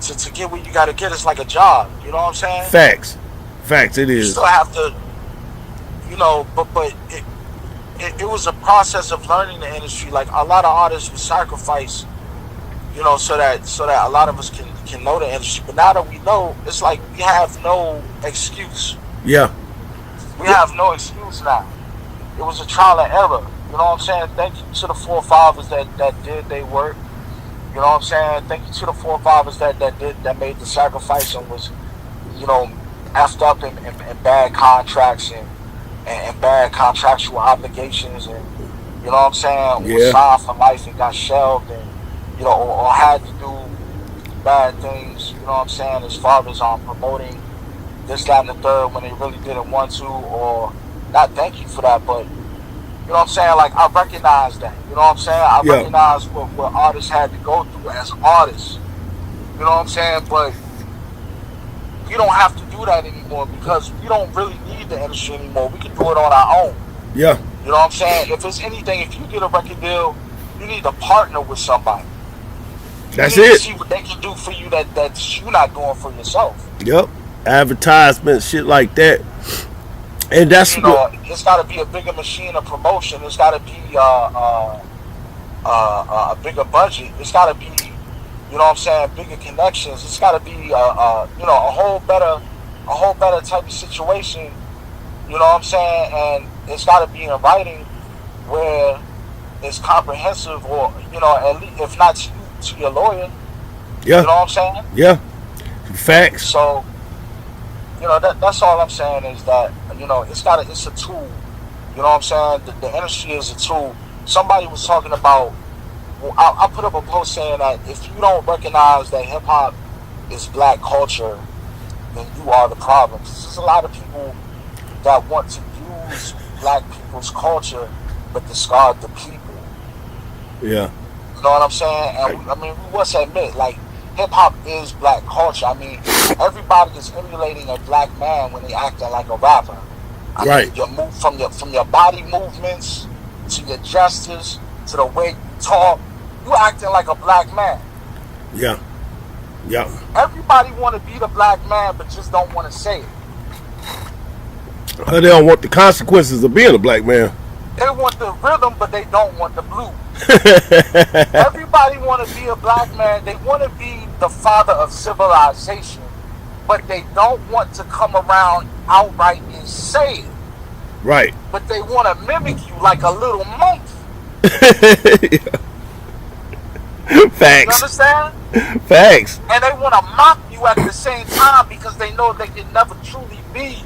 to get what you gotta get. It's like a job. You know what I'm saying? Facts, it is. You still have to, but it was a process of learning the industry. Like, a lot of artists would sacrifice, so that a lot of us can know the industry. But now that we know, it's like we have no excuse. Yeah. We have no excuse now. It was a trial and error. You know what I'm saying? Thank you to the forefathers that did their work. You know what I'm saying? Thank you to the forefathers that made the sacrifice and was, effed up in bad contracts and bad contractual obligations, and you know what I'm saying? Was signed for life and got shelved, and or had to do bad things, you know what I'm saying, as far as promoting this, that, and the third when they really didn't want to, or not. Thank you for that, but you know what I'm saying, like, I recognize that, you know what I'm saying, I recognize what artists had to go through as artists, you know what I'm saying, but we don't have to do that anymore because we don't really need the industry anymore. We can do it on our own. Yeah. You know what I'm saying? If it's anything, if you get a record deal, you need to partner with somebody. That's you need it. To see what they can do for you that you're not doing for yourself. Yep. Advertisement, shit like that. And that's it's got to be a bigger machine of promotion. It's got to be a bigger budget. It's got to be, you know what I'm saying, bigger connections. It's got to be a whole better type of situation. You know what I'm saying, and it's got to be in writing where it's comprehensive, or at least if not to your lawyer. Yeah. You know what I'm saying? Yeah. Facts. So, that's all I'm saying is that, it's a tool. You know what I'm saying? The industry is a tool. Somebody was talking about, I put up a post saying that if you don't recognize that hip hop is black culture, then you are the problem. There's a lot of people that want to use black people's culture but discard the people. Yeah. You know what I'm saying? And we must admit, like, hip-hop is black culture. I mean, everybody is emulating a black man when they acting like a rapper. I mean, you move from your body movements to your gestures to the way you talk. You acting like a black man. Yeah. Yeah. Everybody want to be the black man, but just don't want to say it. They don't want the consequences of being a black man. They want the rhythm, but they don't want the blues. Everybody want to be a black man. They want to be the father of civilization, but they don't want to come around outright and say it. Right. But they want to mimic you like a little monkey. You Facts. understand? Facts. And they want to mock you at the same time because they know they can never truly be.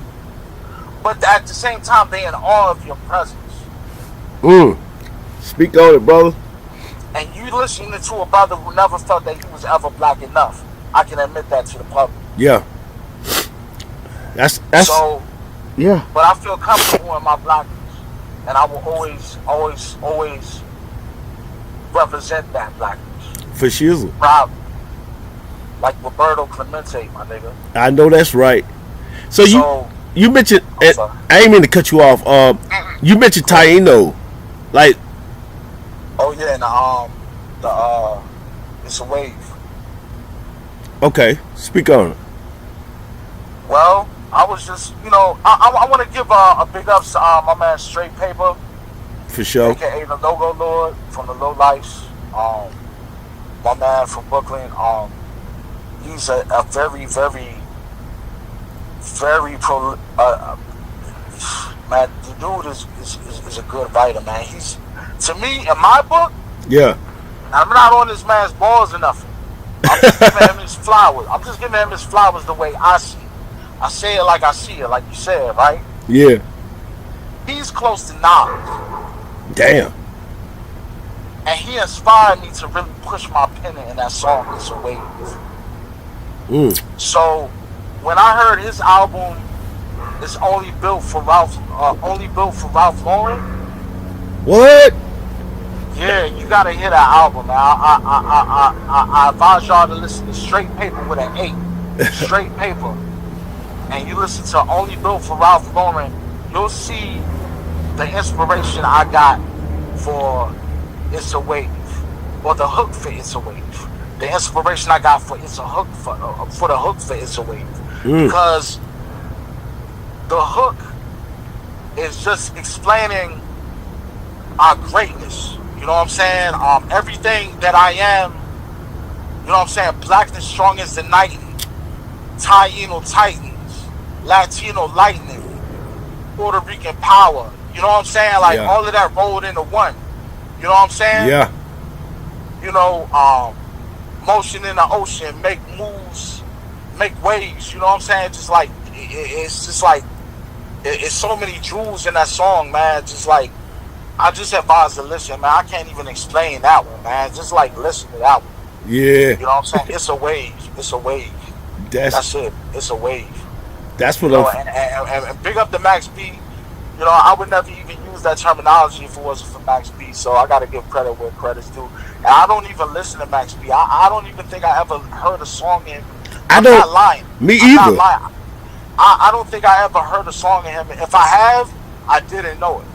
But at the same time, they in awe of your presence. Speak on it, brother. And you listening to a brother who never felt that he was ever black enough. I can admit that to the public. Yeah. That's so. Yeah. But I feel comfortable in my blackness, and I will always represent that blackness. For shizzle. Proud. Like Roberto Clemente, my nigga. I know that's right. So you mentioned, I ain't mean to cut you off. You mentioned Taino, like. Oh yeah, and it's a wave. Okay, speak on it. Well, I was just, I want to give a big ups to my man Straight Paper. For sure. AKA the Logo Lord from the Low Lives. My man from Brooklyn. He's a very, very, very pro. Man, the dude is a good writer, man. He's, to me, in my book. Yeah. I'm not on this man's balls or nothing. I'm just giving him his flowers. I'm just giving him his flowers the way I see it. I say it like I see it, like you said, right? Yeah. He's close to knowledge. Damn. And he inspired me to really push my pen in that song, It's a Wave. So when I heard his album is only built for Ralph Lauren. What? Yeah, you gotta hear that album, man. I advise y'all to listen to Straight Paper with an 8. Straight Paper. And you listen to Only Built for Ralph Lauren, you'll see the inspiration I got for It's a Wave, or the hook for It's a Wave. The inspiration I got for It's a Hook for the hook for It's a Wave, because the hook is just explaining our greatness. You know what I'm saying? Everything that I am. You know what I'm saying? Blackness strong as the night. Taino Titans. Latino lightning. Puerto Rican power. You know what I'm saying? Like all of that rolled into one. You know what I'm saying? Yeah. Motion in the ocean, make moves, make waves. You know what I'm saying? Just like it's just like it's so many jewels in that song, man. Just like I just advise to listen, man. I can't even explain that one, man. Just like listen to that one. Yeah. You know what I'm saying? It's a wave. It's a wave. That's it. It's a wave. That's what and big up to Max B. I would never even use that terminology if it wasn't for Max B. So I got to give credit where credit's due. And I don't even listen to Max B. I don't even think I ever heard a song in. I'm not lying. Me either. I'm not lying. I don't think I ever heard a song in him. If I have, I didn't know it.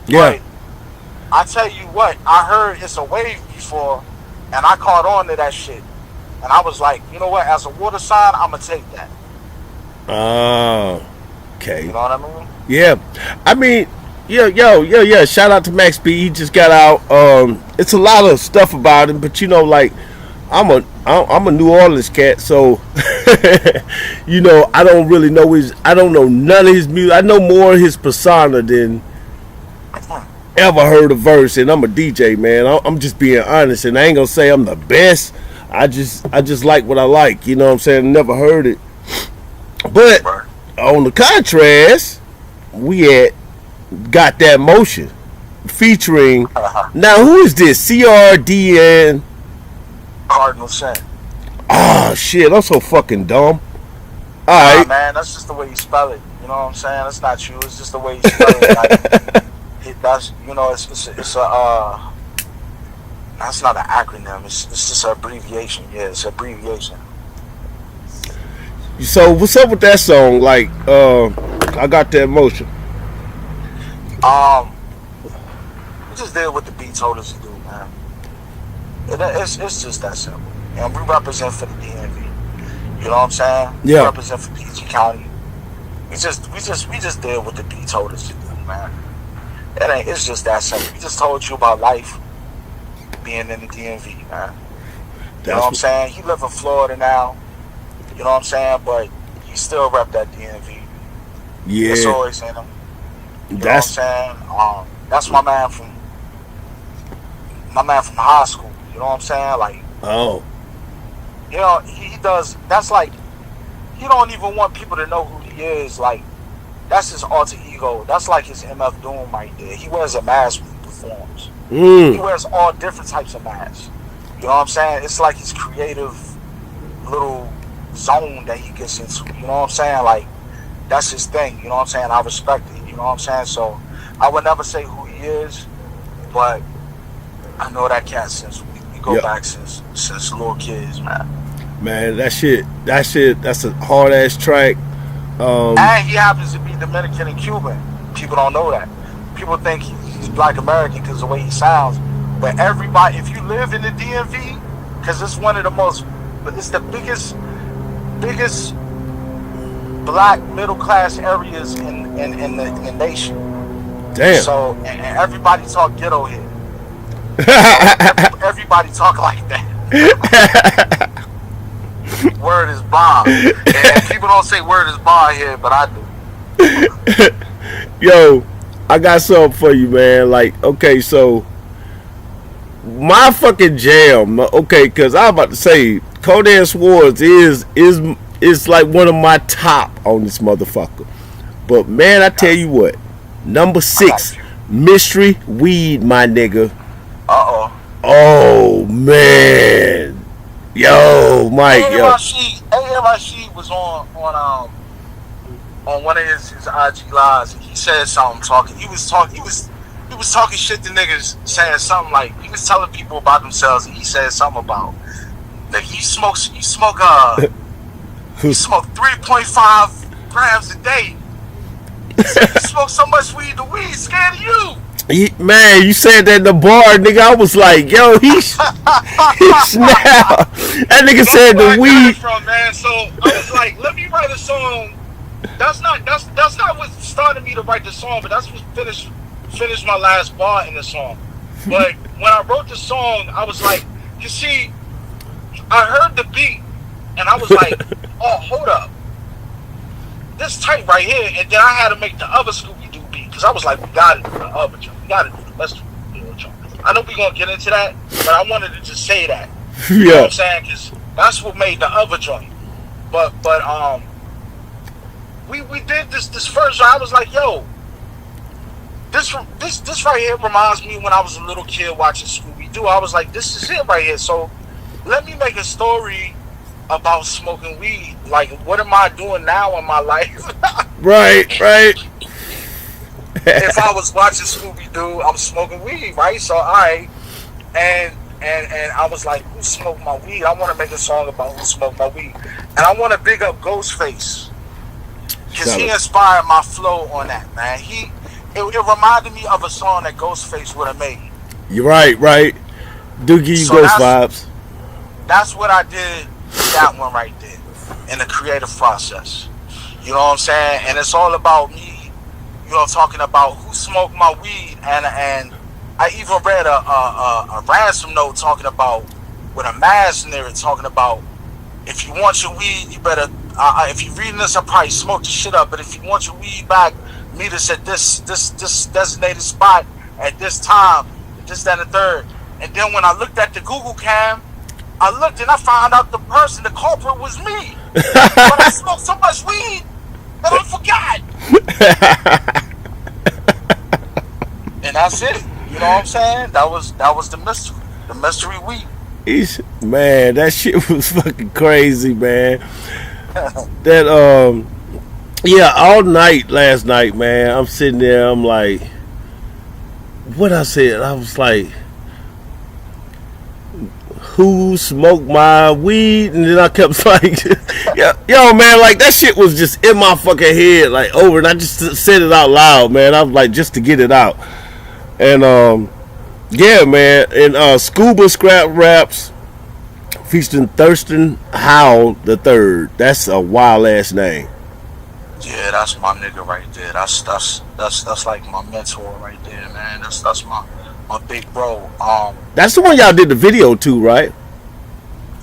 Yeah. But I tell you what, I heard It's a Wave before, and I caught on to that shit. And I was like, you know what? As a water sign, I'm gonna take that. Oh, okay. You know what I mean? Yeah, I mean, yeah. Shout out to Max B. He just got out. It's a lot of stuff about him, but like, I'm a New Orleans cat, so I don't really know I don't know none of his music. I know more of his persona than ever heard a verse, and I'm a DJ, man. I'm just being honest, and I ain't gonna say I'm the best. I just like what I like. You know what I'm saying? I never heard it. But on the contrast, we Got That Motion featuring now who is this? CRDN Cardinal Sin. Oh shit, I'm so fucking dumb. Alright. Man, that's just the way you spell it. You know what I'm saying? That's not you, it's just the way you spell it. Like, that's it's a that's not an acronym, it's just an abbreviation. Yeah, it's an abbreviation. So what's up with that song? Like, I Got That Motion. We just did what the beat told us to do, man. It's just that simple. And we represent for the DMV. You know what I'm saying? Yeah. We represent for PG County. We just did what the beat told us to do, man. It's just that simple. We just told you about life being in the DMV, man. You know what I'm saying? He live in Florida now. You know what I'm saying? But he still rep that DMV. Yeah. It's always in him. You know what I'm saying? That's my man from high school. You know what I'm saying? Like, oh, you know, he does. That's like, he don't even want people to know who he is. Like, that's his alter ego. That's like his MF Doom right there. He wears a mask when he performs. He wears all different types of masks. You know what I'm saying? It's like his creative little zone that he gets into. You know what I'm saying? Like, that's his thing. You know what I'm saying? I respect it. You know what I'm saying? So I would never say who he is, but I know that cat since we go back since little kids, man. Man, that's a hard ass track. And he happens to be Dominican and Cuban. People don't know that. People think he's Black American because of the way he sounds. But everybody, if you live in the DMV, because it's one of the most, it's the biggest Black middle class areas in the nation. Damn. So and everybody talk ghetto here. Everybody talk like that. Word is bond. And people don't say word is bond here, but I do. Yo, I got something for you, man. Like, okay, so my fucking jam, okay, because I'm about to say Codan Swords is like one of my top on this motherfucker. But man, I tell you what, number 6, Mystery Weed, my nigga. Oh man. Yo, Mike, yo. Rashid was on one of his IG lives, and he said something he was talking shit to niggas, saying something like, he was telling people about themselves, and he said something about, like, you smoke 3.5 grams a day. You smoke so much weed, the weed scared of you. Man, you said that in the bar, nigga. I was like, yo, he snapped. That nigga said the weed. From, man. So I was like, let me write a song. That's not what started me to write the song, but that's what finished my last bar in the song. But when I wrote the song, I was like, you see, I heard the beat, and I was like, oh, hold up, this tight right here. And then I had to make the other Scooby-Doo beat, because I was like, we gotta do the other joint. We gotta do the best joint. I know we're gonna get into that, but I wanted to just say that. You know what I'm saying? Because that's what made the other joint. But we did this first joint. I was like, yo, this right here reminds me when I was a little kid watching Scooby-Doo. I was like, this is it right here. So let me make a story about smoking weed. Like, what am I doing now in my life? Right. If I was watching Scooby-Doo, I'm smoking weed, right? So and I was like, who smoked my weed? I want to make a song about who smoked my weed. And I want to big up Ghostface, because he inspired my flow on that, man. It reminded me of a song that Ghostface would have made. You're right. Do give you Ghost vibes. That's what I did with that one right there in the creative process. You know what I'm saying? And it's all about me, you know, talking about who smoked my weed. And I even read a ransom note talking about, with a mass in there, talking about, if you want your weed, you better, if you're reading this, I probably smoke the shit up, but if you want your weed back, meet us at this designated spot at this time, this, that, and the third. And then when I looked at the Google cam, I looked and I found out the culprit was me. But I smoked so much weed that I forgot. And that's it. You know what I'm saying? That was the mystery weed. Man, that shit was fucking crazy, man. That all night last night, man, I'm sitting there, I'm like, what I said, I was like, who smoked my weed? And then I kept like, yo, man, like, that shit was just in my fucking head, like, over, and I just said it out loud, man. I was like, just to get it out. And yeah, man, and Scuba Scrap Raps featuring Thurston Howell the Third. That's a wild ass name. Yeah, that's my nigga right there. That's like my mentor right there, man. That's my big bro. That's the one y'all did the video to, right?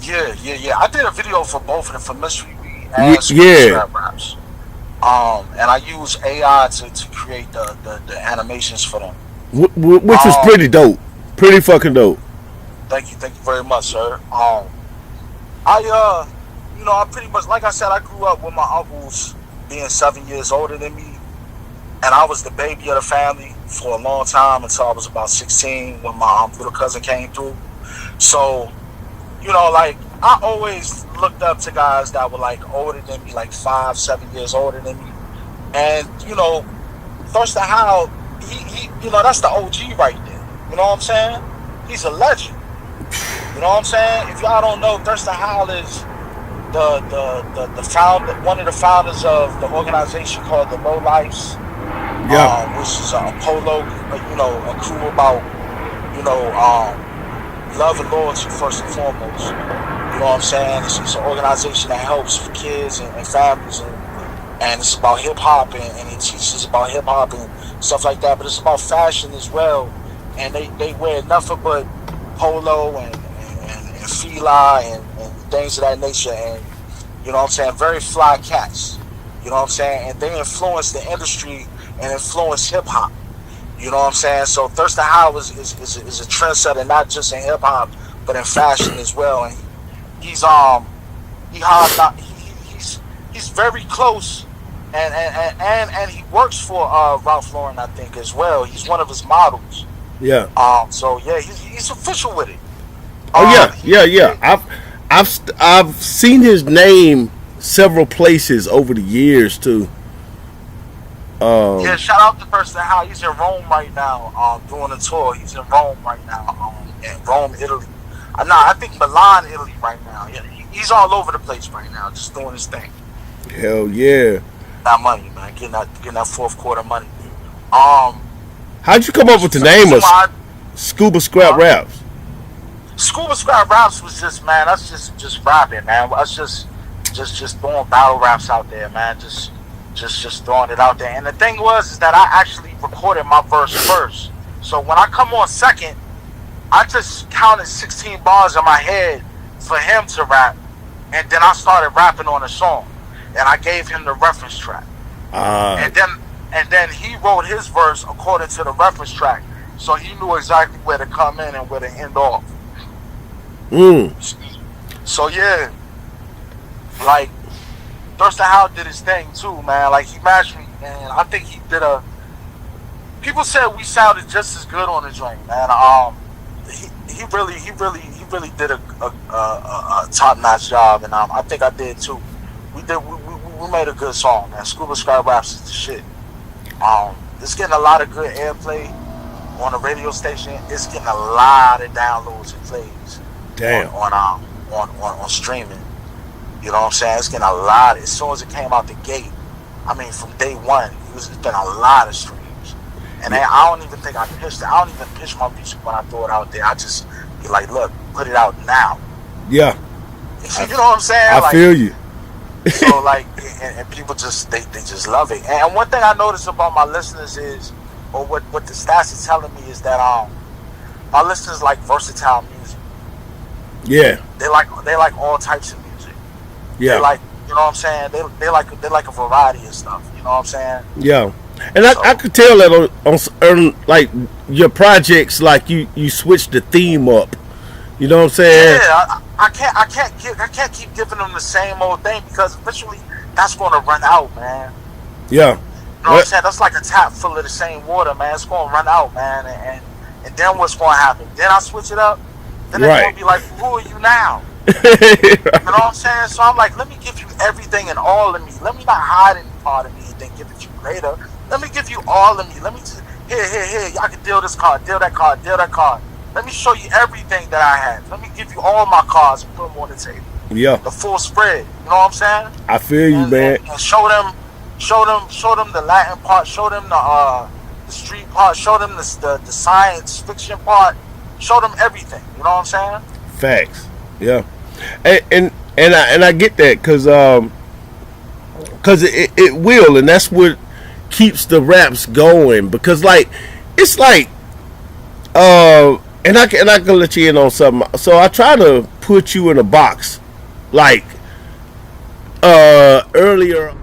Yeah. I did a video for both of them, for Mystery Weed and Scrap Raps. And I use AI to create the animations for them. Which was Um, pretty dope, pretty fucking dope. thank you very much, sir. I I pretty much, like I said, I grew up with my uncles being 7 years older than me, and I was the baby of the family for a long time until I was about 16 when my little cousin came through. So, like I always looked up to guys that were like older than me, like 5, 7 years older than me, and Thurston Howell, that's the OG right there. You know what I'm saying? He's a legend. You know what I'm saying? If y'all don't know, Thurston Howell is the founder, one of the founders of the organization called the Low Lifes, which is a polo, a crew about, love and loyalty first and foremost. You know what I'm saying? It's an organization that helps kids and families, and it's about hip hop and it teaches about hip hop and stuff like that. But it's about fashion as well, and they wear nothing but polo and fila and things of that nature, and you know what I'm saying, very fly cats. You know what I'm saying? And they influence the industry and influence hip hop. You know what I'm saying? So Thurston Howell is a trendsetter, not just in hip hop, but in fashion as well. And he's he's very close, and he works for Ralph Lauren, I think, as well. He's one of his models. Yeah. So yeah, he's official with it. Oh yeah. I've seen his name several places over the years too. Yeah, shout out to Thurston Howell. He's in Rome right now, doing a tour. He's in Rome right now, in Rome, Italy. I think Milan, Italy right now. Yeah, he's all over the place right now, just doing his thing. Hell yeah. That money, man, getting that fourth quarter money. How'd you come up with the name of Scuba Scrap Raps? Scuba Scrap Raps was just, man, that's just rapping, man. That's just throwing battle raps out there, man. Just throwing it out there. And the thing is that I actually recorded my verse first. So when I come on second, I just counted 16 bars in my head for him to rap, and then I started rapping on the song, and I gave him the reference track. And then he wrote his verse according to the reference track, so he knew exactly where to come in and where to end off. So yeah, like Thurston Howell did his thing too, man. Like he matched me, and I think he did a. People said we sounded just as good on the joint, man. He really did a top notch job, and I think I did too. We made a good song, man. Scuba Scrap Raps is the shit. It's getting a lot of good airplay on the radio station. It's getting a lot of downloads and plays. Damn. On streaming. You know what I'm saying? It's getting a lot. As soon as it came out the gate, I mean, from day one, it's been a lot of streams. And I don't even think I pitched it. I don't even pitch my music when I throw it out there. I just be like, look, put it out now. Yeah. You know what I'm saying? I feel you. So like, and people just they just love it. And one thing I notice about my listeners is, or what the stats are telling me is that my listeners like versatile music. Yeah. They like all types of music. Yeah. They like, you know what I'm saying? They like a variety of stuff. You know what I'm saying? Yeah. And I could tell that on like your projects, like you switch the theme up. You know what I'm saying? Yeah, I can't keep giving them the same old thing, because eventually that's going to run out, man. Yeah. You know what I'm saying? That's like a tap full of the same water, man. It's going to run out, man. And then what's going to happen? Then I switch it up. Then they're going to be like, who are you now? You know what I'm saying? So I'm like, let me give you everything and all of me. Let me not hide any part of me and then give it to you later. Let me give you all of me. Let me just, here. Y'all can deal this card, deal that card, deal that card. Let me show you everything that I have. Let me give you all my cards and put them on the table. Yeah. The full spread. You know what I'm saying? I feel you, man. And show them the Latin part. Show them the street part. Show them the science fiction part. Show them everything. You know what I'm saying? Facts. Yeah. And I get that, cause it will, and that's what keeps the raps going, because like it's like and I can let you in on something. So I try to put you in a box, like earlier.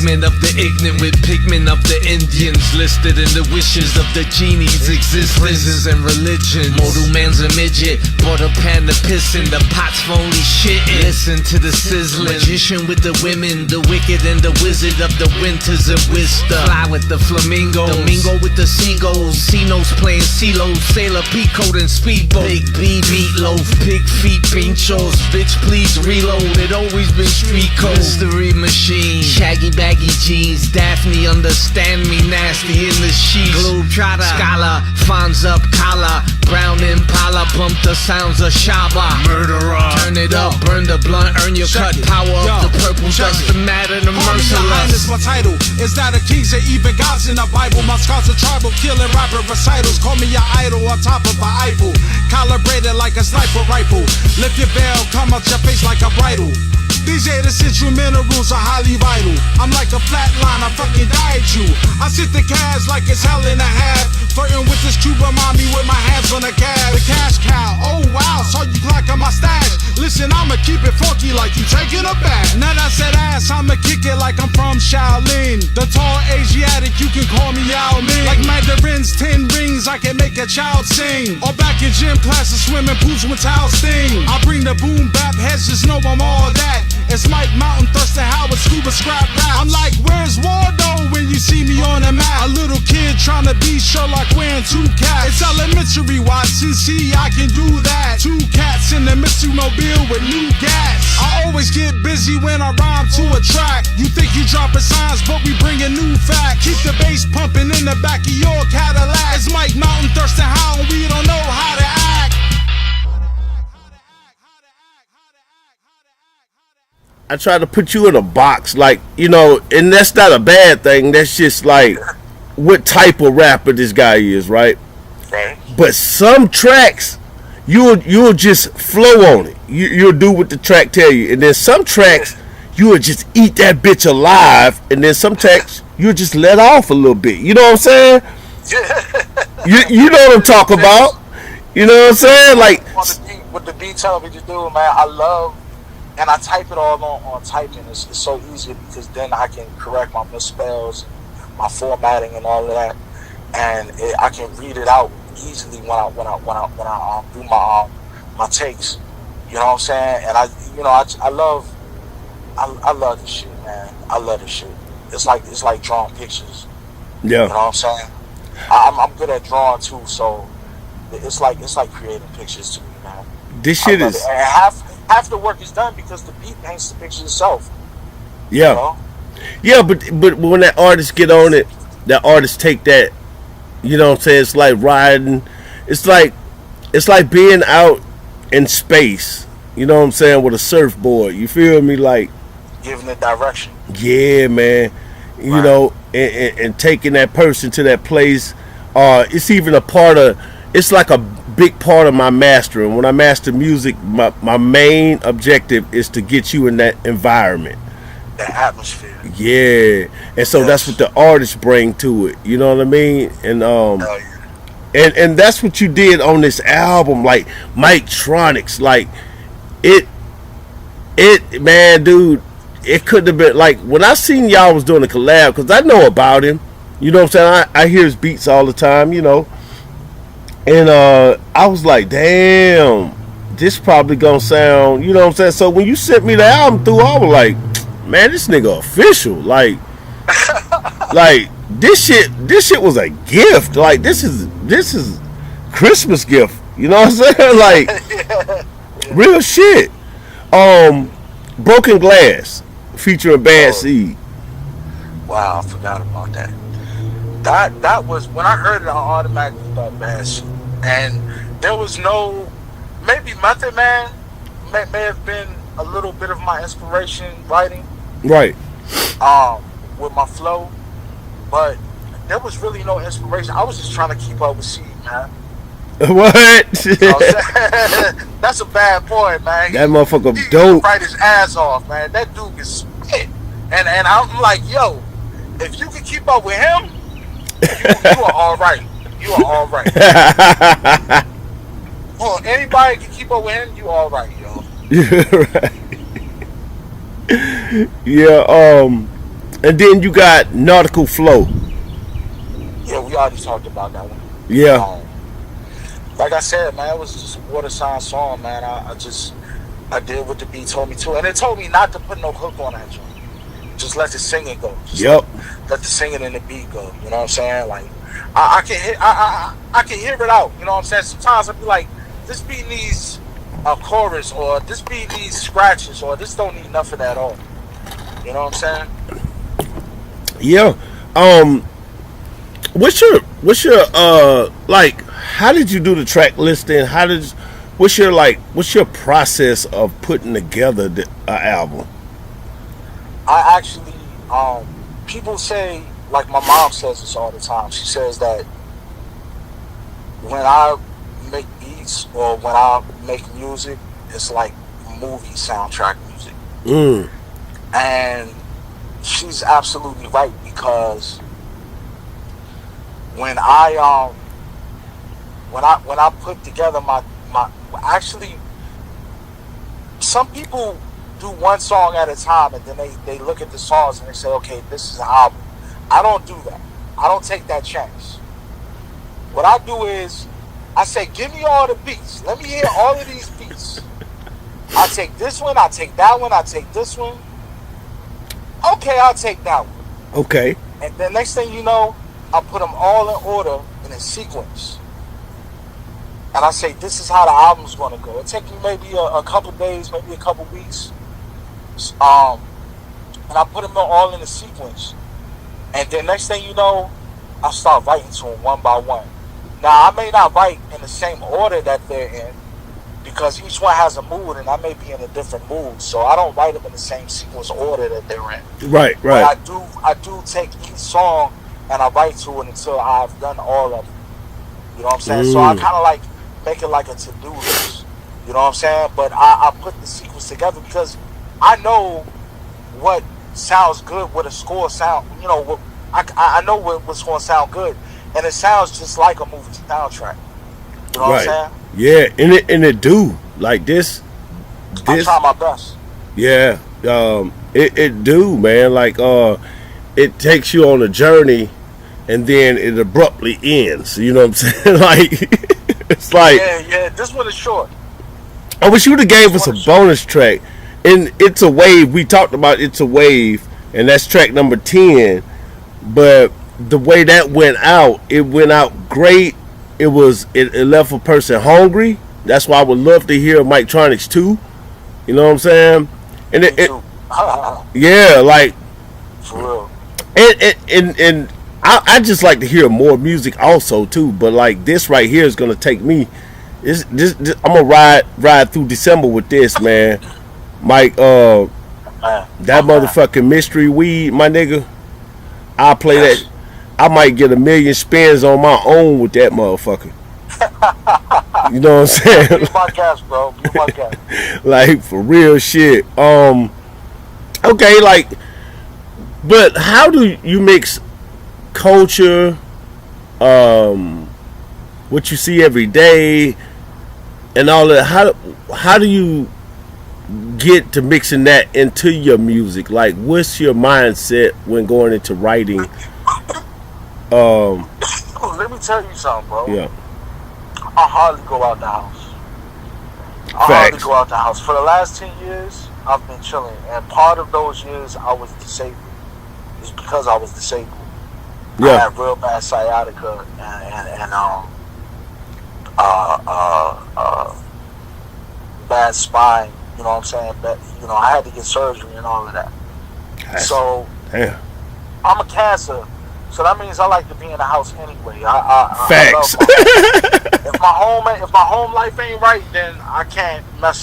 figment of the ignorant with pigment of the Indians listed in the wishes of the genies existence. Prisons and religion. Mortal man's a midget. Bought a pan to piss in. The pot's for only shitting. Listen to the sizzling. Magician with the women. The wicked and the wizard of the winters of wisdom. Fly with the flamingos. Domingo with the seagulls. Cinos playing CeeLo. Sailor Peacoat and Speedboat. Big B meatloaf. Pig feet pinchos. Bitch please reload. It always been street code. Mystery machine. Shaggy baggy jeans. Daphne understand me nasty in the sheets. Globetrotter. Scholar. Fonz up collar. Brown Impala. Bump the sounds of Shaba. Murderer. Turn it up. Burn the blunt. Earn your cut. Power of the purple. Just the matter. The merciless. My title is that of kings or even gods in the Bible. My scars are tribal. Killing rapper recitals. Call me your idol on top of an Eiffel. Calibrated like a sniper rifle. Lift your veil. Come out your face like a bridle. These ain't essential minerals are highly vital. I'm like a flat line, I fucking died you. I sit the cash like it's hell in a half. Flirting with this Cuban mommy with my hands on the cab. The cash cow, oh wow, saw you clocking my stash. Listen, I'ma keep it funky like you taking a bath. Now that I said ass, I'ma kick it like I'm from Shaolin. The tall Asiatic, you can call me Yao Ming. Like mandarins, 10 rings, I can make a child sing. Or back in gym classes, swimming pools with towels sting. I bring the boom bap heads, just know I'm all that. It's Mike Mountain, Thurston Howard, Scuba Scrap Rap. I'm like, where's Waldo when you see me on the map? A little kid trying to be Sherlock wearing 2 caps. It's elementary, Watson, see I can do that. 2 cats in the mystery mobile with new gas. I always get busy when I rhyme to a track. You think you dropping signs, but we bringing new facts. Keep the bass pumping in the back of your Cadillac. It's Mike Mountain, Thurston Howard, we don't know how to act. I try to put you in a box, like, you know, and that's not a bad thing. That's just like what type of rapper this guy is, right? Right. But some tracks, you'll just flow on it. You'll do what the track tell you, and then some tracks you'll just eat that bitch alive, and then some tracks you'll just let off a little bit. You know what I'm saying? you know what I'm talking about. You know what I'm saying? Like with the beat television do, man, I love. And I type it all on typing. It's so easy because then I can correct my misspells, my formatting, and all of that, and I can read it out easily when I do my takes. You know what I'm saying? And I love this shit, man. I love this shit. It's like drawing pictures. Yeah. You know what I'm saying? I'm good at drawing too, so it's like creating pictures to me, man. This shit is. Half the work is done because the beat paints the picture itself. Yeah. You know? Yeah, but when that artist get on it, that artist take that, you know what I'm saying? It's like riding. It's like being out in space. You know what I'm saying? With a surfboard. You feel me? Like giving it direction. Yeah, man. You right. know, and taking that person to that place. It's even a part of. It's like a big part of my mastering. When I master music, my main objective is to get you in that environment, that atmosphere. Yeah, and so that's what the artists bring to it. You know what I mean? And and that's what you did on this album, like Mike Tronics, like it, man, dude. It couldn't have been like when I seen y'all was doing a collab, because I know about him. You know what I'm saying? I hear his beats all the time. You know. And I was like, damn, this probably gonna sound, you know what I'm saying? So when you sent me the album through, I was like, man, this nigga official. Like this shit was a gift. Like this is Christmas gift. You know what I'm saying? Like real shit. Broken Glass featuring Bad Seed. Wow, I forgot about that. That was when I heard it, I automatically thought Bad Seed. And there was no, maybe Method Man may have been a little bit of my inspiration writing. Right. With my flow. But there was really no inspiration. I was just trying to keep up with Seed, man. What? You know what that's a bad boy, man. That motherfucker he dope. Write his ass off, man. That dude can spit. And I'm like, yo, if you can keep up with him, you are all right. You are all right. Well, anybody can keep up with him, you all right, yo. Yeah, right. Yeah, And then you got Nautical Flow. Yeah, we already talked about that one. Yeah. Like I said, man, it was just a water sign song, man. I did what the beat told me to, and it told me not to put no hook on that joint. Just let the singing go. Just let the singing and the beat go. You know what I'm saying? Like I can hear it out. You know what I'm saying? Sometimes I'll be like, this beat needs a chorus, or this beat needs scratches, or this don't need nothing at all. You know what I'm saying? Yeah. What's your like? How did you do the track listing? What's your process of putting together an album? I actually, people say, like my mom says this all the time. She says that when I make beats or when I make music, it's like movie soundtrack music. And she's absolutely right, because when I put together my actually, some people do one song at a time, and then they look at the songs and they say, okay, this is an album. I don't do that. I don't take that chance. What I do is I say, give me all the beats. Let me hear all of these beats. I take this one, I take that one, I take this one. Okay, I'll take that one. Okay. And the next thing you know, I put them all in order in a sequence. And I say, this is how the album's going to go. It takes me maybe a couple days, maybe a couple weeks. And I put them all in a sequence. And then next thing you know, I start writing to them one by one. Now, I may not write in the same order that they're in, because each one has a mood, and I may be in a different mood. So I don't write them in the same sequence order that they're in. Right. But I do take each song and I write to it until I've done all of them. You know what I'm saying? So I kind of like make it like a to-do list. You know what I'm saying? But I put the sequence together because I know what sounds good, what a score sound. You know, I know what's going to sound good, and it sounds just like a movie soundtrack. You know what I'm saying? Yeah, and it do like this. I try my best. Yeah, it do, man. Like it takes you on a journey, and then it abruptly ends. You know what I'm saying? Like it's like yeah. This one is short. I wish you would have gave us a bonus track. And It's a Wave. We talked about It's a Wave, and that's track number 10. But the way that went out, it went out great. It left a person hungry. That's why I would love to hear Mike Tronics too. You know what I'm saying? And yeah, like for real. And I just like to hear more music also too. But like this right here is gonna take me. This I'm gonna ride through December with this, man. Mike, that motherfucking mystery weed, my nigga. I'll play that. I might get 1 million spins on my own with that motherfucker. You know what I'm saying? Be my guest, bro. Be my guest. Like for real shit. Okay, like, but how do you mix culture, what you see every day, and all that? How do you get to mixing that into your music? Like, what's your mindset when going into writing? Let me tell you something, bro. Yeah. I hardly go out the house. Hardly go out the house. For the last 10 years, I've been chilling. And part of those years, I was disabled. It's because I was disabled. Yeah. I had real bad sciatica and bad spine. You know what I'm saying? But, you know, I had to get surgery and all of that. So, I'm a Cancer. So that means I like to be in the house anyway. Facts. If my home life ain't right, then I can't mess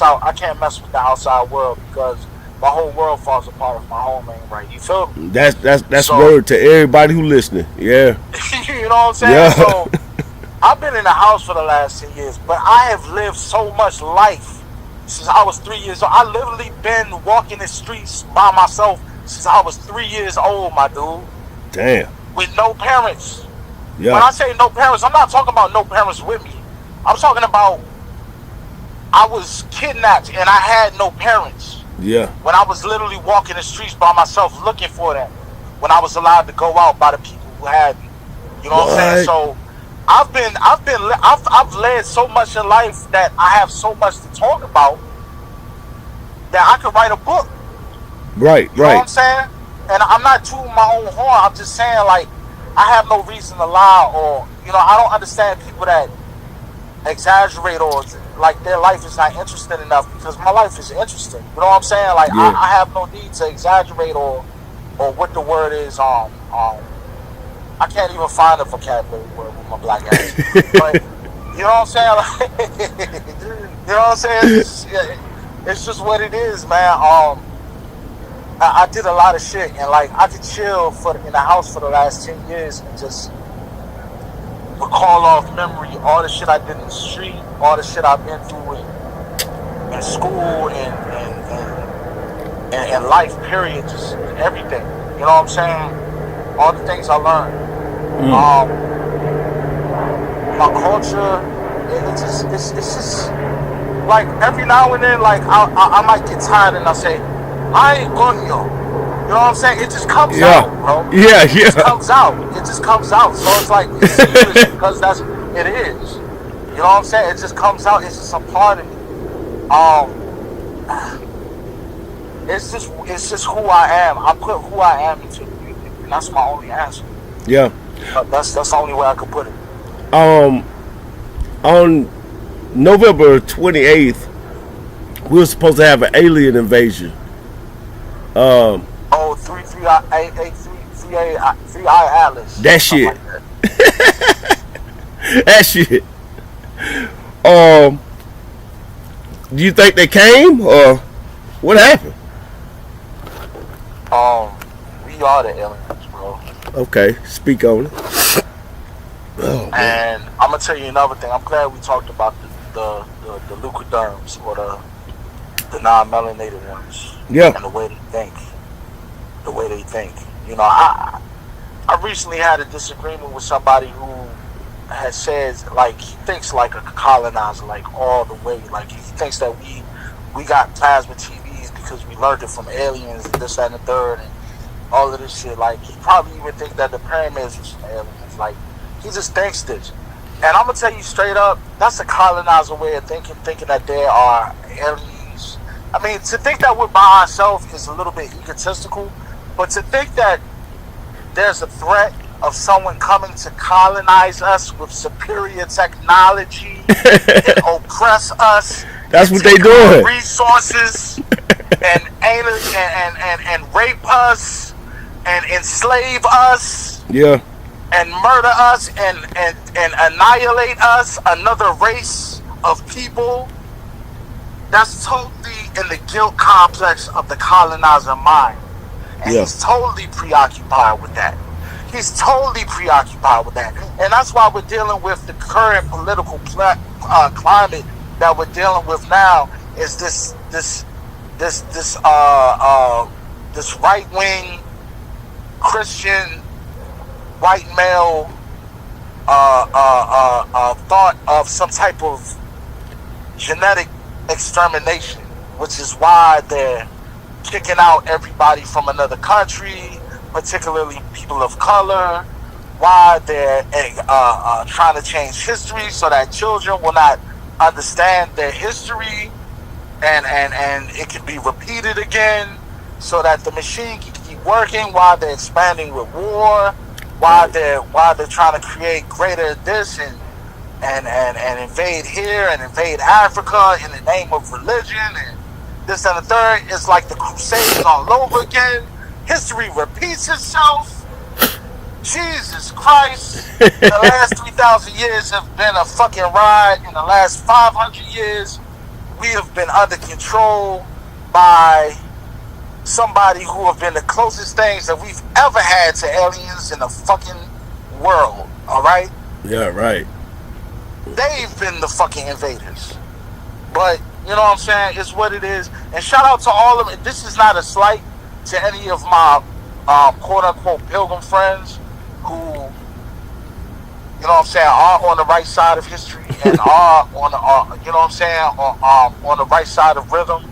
with the outside world, because my whole world falls apart if my home ain't right. You feel me? That's word to everybody who listening. Yeah. You know what I'm saying? Yeah. So I've been in the house for the last 10 years, but I have lived so much life since I was 3 years old. I literally been walking the streets by myself since I was 3 years old, my dude. Damn. With no parents. Yeah. When I say no parents, I'm not talking about no parents with me. I'm talking about I was kidnapped and I had no parents. Yeah. When I was literally walking the streets by myself looking for them. when I was allowed to go out by the people who had me. You know what I'm saying? So I've led so much in life that I have so much to talk about that I could write a book. Right, you know what I'm saying? And I'm not tooting my own horn. I'm just saying, like, I have no reason to lie, or, you know, I don't understand people that exaggerate or like their life is not interesting enough, because my life is interesting. You know what I'm saying? Like, I have no need to exaggerate or what the word is. I can't even find a vocabulary word with my black ass. But you know what I'm saying? Like, you know what I'm saying? It's just what it is, man. I did a lot of shit, and like I could chill in the house for the last 10 years and just recall off memory all the shit I did in the street, all the shit I've been through in school and life, period, just everything. You know what I'm saying? All the things I learned. My culture, it's just like every now and then, like I might get tired and I'll say, I ain't coño. You know what I'm saying? It just comes out, bro. It just comes out. It just comes out. So it's like, it's English because it is. You know what I'm saying? It just comes out. It's just a part of me. It's just who I am. I put who I am into the music, and that's my only answer. Yeah. That's the only way I could put it. On November 28th, we were supposed to have an alien invasion. Three Eye Atlas. That shit. Like that. That shit. Do you think they came, or what happened? We are the aliens, bro. Okay, speak on it. And I'm gonna tell you another thing. I'm glad we talked about the leucoderms, or the non-melanated ones. Yeah. And the way they think. You know, I recently had a disagreement with somebody who has said, like, he thinks like a colonizer, like all the way. Like, he thinks that we got plasma TVs because we learned it from aliens and this, that, and the third, and all of this shit. Like, he probably even thinks that the pyramids was from aliens. Like, he just thinks this. And I'm gonna tell you straight up, that's a colonizer way of thinking that there are aliens. I mean, to think that we're by ourselves is a little bit egotistical, but to think that there's a threat of someone coming to colonize us with superior technology and oppress us, that's what they doing. Resources and rape us and enslave us. Yeah. And murder us and annihilate us, another race of people. That's totally in the guilt complex of the colonizer mind. And he's totally preoccupied with that. He's totally preoccupied with that. And that's why we're dealing with the current political climate that we're dealing with now, is this right-wing Christian white male thought of some type of genetic extermination, which is why they're kicking out everybody from another country, particularly people of color, why they're trying to change history so that children will not understand their history and it can be repeated again, so that the machine can keep working, while they're expanding with war, why they're trying to create greater this and invade here and invade Africa in the name of religion and this and the third. It's like the Crusades all over again. History repeats itself. Jesus Christ. The last 3,000 years have been a fucking ride. In the last 500 years, we have been under control by somebody who have been the closest things that we've ever had to aliens in the fucking world. All right? Yeah, right. They've been the fucking invaders. But, you know what I'm saying? It's what it is. And shout out to all of them. This is not a slight to any of my quote-unquote pilgrim friends who, you know what I'm saying, are on the right side of history and are on the, you know what I'm saying, on the right side of rhythm.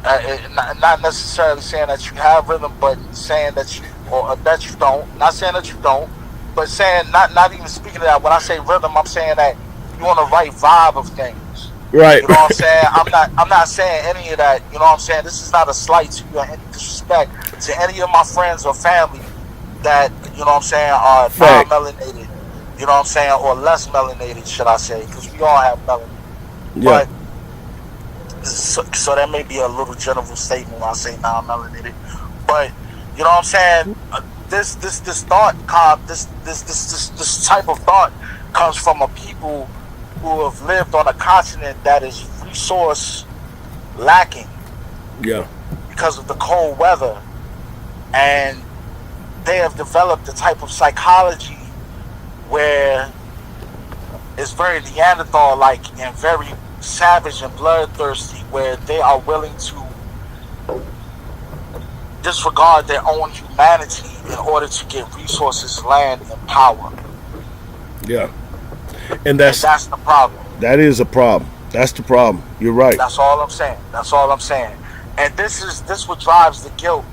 Not necessarily saying that you have rhythm, but saying that or that you don't. Not saying that you don't, but saying not even speaking of that. When I say rhythm, I'm saying that you're on the right vibe of things. Right. You know what I'm saying? I'm not saying any of that. You know what I'm saying? This is not a slight to you or any disrespect to any of my friends or family that, you know what I'm saying, are non-melanated. You know what I'm saying? Or less melanated, should I say, because we all have melanin. Yeah. But so that may be a little general statement when I say non-melanated. But you know what I'm saying? This thought, this type of thought comes from a people who have lived on a continent that is resource lacking. Yeah. Because of the cold weather, and they have developed a type of psychology where it's very Neanderthal-like and very savage and bloodthirsty, where they are willing to disregard their own humanity in order to get resources, land, and power. Yeah. And that's the problem. That is a problem. That's the problem. You're right. That's all I'm saying. That's all I'm saying. And this what drives the guilt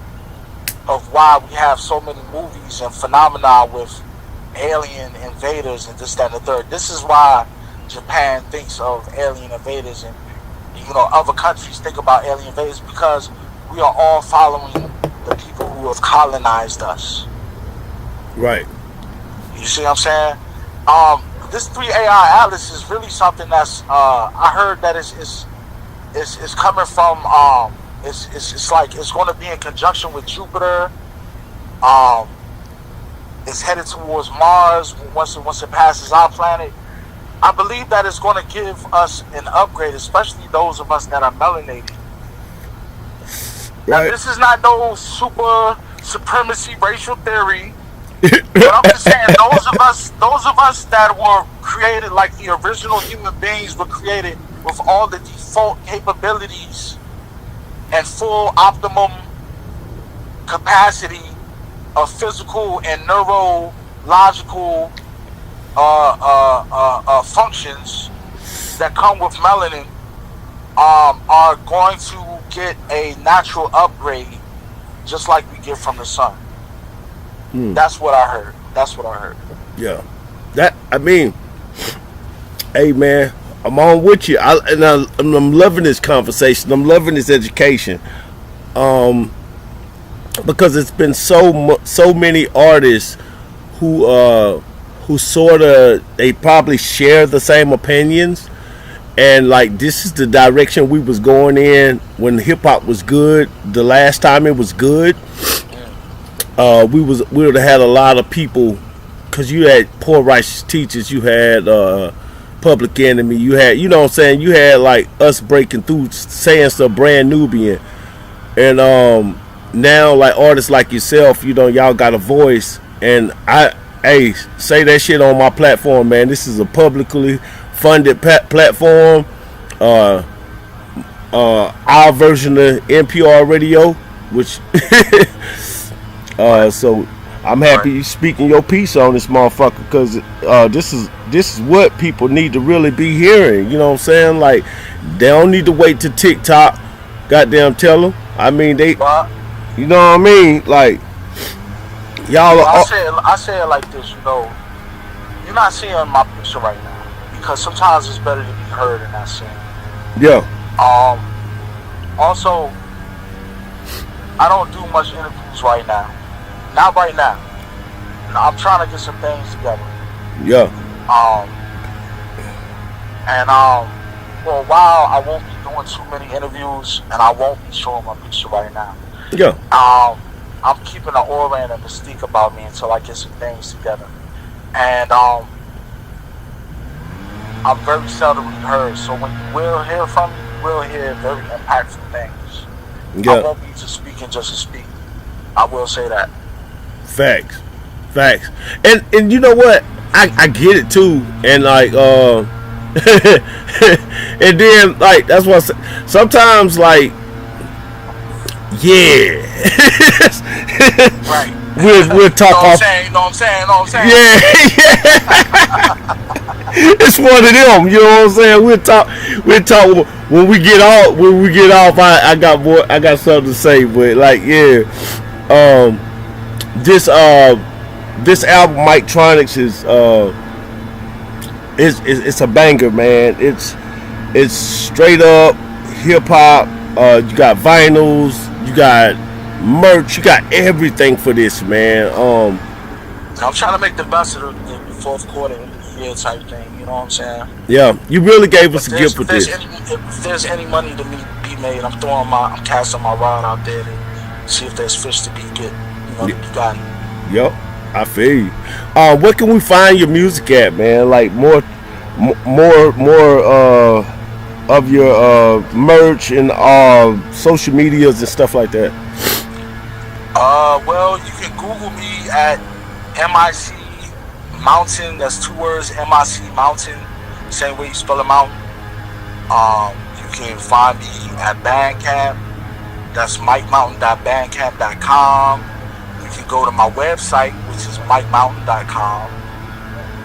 of why we have so many movies and phenomena with alien invaders and this, that, and the third. This is why Japan thinks of alien invaders, and other countries think about alien invaders, because we are all following the people who have colonized us. Right. You see what I'm saying? This 3 AI Atlas is really something that's I heard that it's coming from it's like it's going to be in conjunction with Jupiter. It's headed towards Mars once it passes our planet. I believe that it's going to give us an upgrade, especially those of us that are melanated. Right. Now, this is not no super supremacy racial theory. But I'm just saying, those of us that were created like the original human beings were created with all the default capabilities and full optimum capacity of physical and neurological functions that come with melanin, are going to get a natural upgrade, just like we get from the sun. That's what I heard. Yeah. Hey man, I'm on with you. I'm loving this conversation. I'm loving this education. Because it's been so many artists who sort of, they probably share the same opinions, and like this is the direction we was going in when hip hop was good. The last time it was good, we would have had a lot of people, because you had Poor Righteous Teachers, you had Public Enemy, you had, you know what I'm saying, you had like us breaking through, saying stuff brand Nubian, and now like artists like yourself, y'all got a voice, and hey, say that shit on my platform, man. This is a publicly funded platform. Our version of NPR radio, which so I'm happy you speaking your piece on this motherfucker, because this is what people need to really be hearing. You know what I'm saying? Like, they don't need to wait to TikTok goddamn tell them. I mean, they, you know what I mean? Like, y'all are, I say it like this, you're not seeing my picture right now, because sometimes it's better to be heard and not seen. Yeah. Also, I don't do much interviews right now. Not right now. I'm trying to get some things together. Yeah. And for a while, I won't be doing too many interviews, and I won't be showing my picture right now. Yeah. I'm keeping an aura and a mystique about me until I get some things together. And I'm very seldomly heard, so when you will hear from me, you will hear very impactful things. Yeah. I won't be just speaking just to speak. I will say that. Facts. And you know what? I get it too. And like and then like that's what sometimes like right. We'll talk off. You know what I'm saying? Yeah. It's one of them, you know what I'm saying? We'll talk when we get off. I got something to say, but like, yeah. this this album, Mike Tronics, it's a banger, man. It's straight up hip hop. You got vinyls, you got merch, you got everything for this, man. I'm trying to make the best of the fourth quarter of the year type thing. You know what I'm saying? Yeah, you really gave us a gift with this. If there's any money to be made, I'm casting my rod out there to see if there's fish to be get. You know, you got it. Yep, I feel you. Where can we find your music at, man? Like more of your merch and social medias and stuff like that. Well, you can Google me at MIC Mountain. That's 2 words, MIC Mountain. Same way you spell them out. You can find me at Bandcamp. That's MikeMountain.bandcamp.com. You can go to my website, which is MikeMountain.com.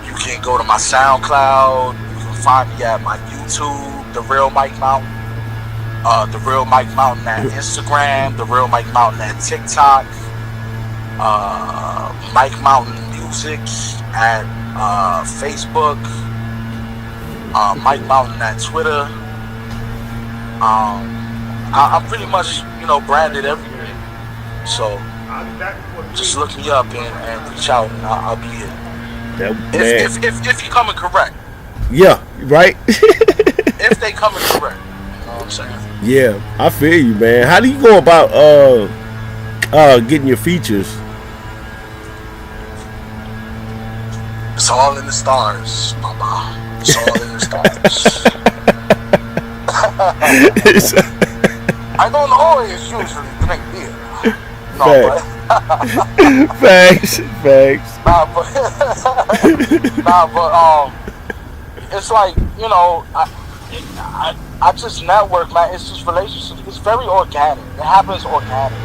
You can go to my SoundCloud. You can find me at my YouTube, The Real Mike Mountain. The Real Mike Mountain at Instagram. The Real Mike Mountain at TikTok. Mike Mountain Music at Facebook. Mike Mountain at Twitter. I'm pretty much, branded everywhere. So just look me up and reach out, and I'll be here. If you're coming correct. Yeah, right. If they coming correct, you know what I'm saying? Yeah, I feel you, man. How do you go about getting your features? It's all in the stars, mama. It's all in the stars. I don't always usually drink beer. No, Facts. But it's like, I just network, man. It's just relationships. It's very organic. It happens organic.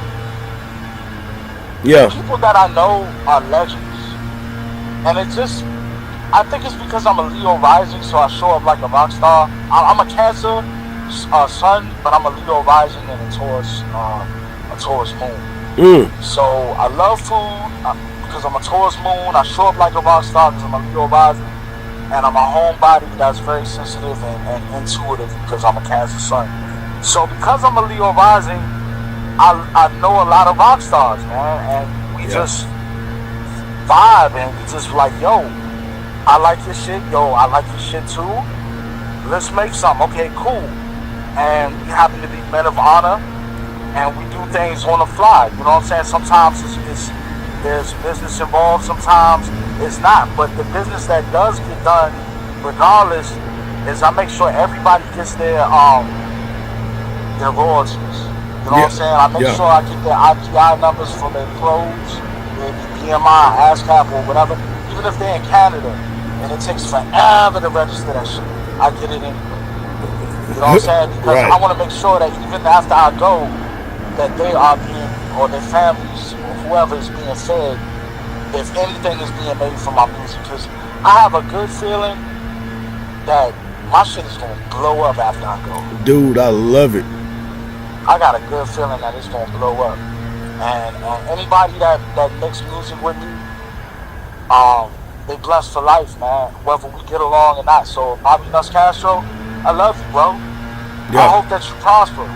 Yeah. The people that I know are legends. And I think it's because I'm a Leo rising, so I show up like a rock star. I'm a Cancer sun, but I'm a Leo rising and a Taurus moon. So I love food because I'm a Taurus moon. I show up like a rock star because I'm a Leo rising. And I'm a homebody that's very sensitive and intuitive because I'm a Cancer sun. So because I'm a Leo rising, I know a lot of rock stars, man. And we just vibe and we just like, yo, I like your shit. Yo, I like your shit too. Let's make something. Okay, cool. And we happen to be men of honor and we do things on the fly. You know what I'm saying? Sometimes there's business involved, sometimes it's not. But the business that does get done, regardless, is I make sure everybody gets their royalties. You know what I'm saying? I make sure I get their IPI numbers for their clothes, their PMI, ASCAP, or whatever. Even if they're in Canada and it takes forever to register that shit, I get it anyway. You know what I'm saying? Because I want to make sure that even after I go, that they are being, or their families, or whoever is being fed, if anything is being made from my music. Because I have a good feeling that my shit is going to blow up after I go. Dude, I love it. I got a good feeling that it's going to blow up. And anybody that makes music with me, they blessed for life, man, whether we get along or not. So, Bobby Nuts Castro, I love you, bro. I hope that you prosper.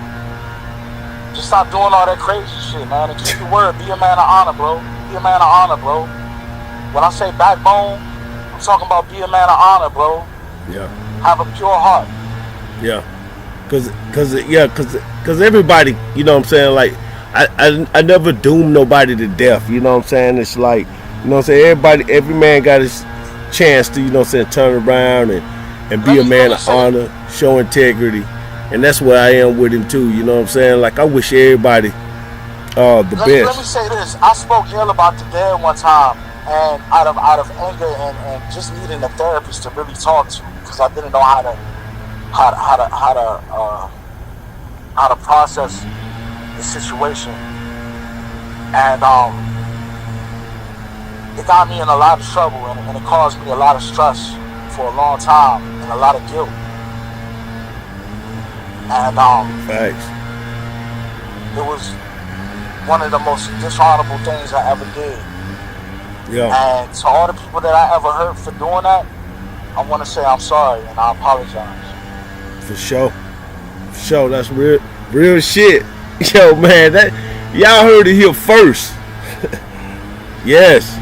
Just stop doing all that crazy shit, man, and keep your word. Be a man of honor, bro. Be a man of honor, bro. When I say backbone, I'm talking about be a man of honor, bro. Yeah. Have a pure heart. Yeah. Cause everybody, you know what I'm saying, like, I never doom nobody to death, you know what I'm saying? It's like, you know what I'm saying, every man got his chance to, you know what I'm saying, turn around and be a man of honor, show integrity. And that's where I am with him too, you know what I'm saying? Like, I wish everybody the best. Let me say this. I spoke ill about the dead one time, and out of anger and just needing a therapist to really talk to, because I didn't know how to process the situation. And it got me in a lot of trouble, and it caused me a lot of stress for a long time and a lot of guilt. And thanks. It was one of the most dishonorable things I ever did. Yeah. And to all the people that I ever hurt for doing that, I want to say I'm sorry and I apologize. For sure. For sure. That's real shit. Yo, man, that y'all heard it here first. Yes.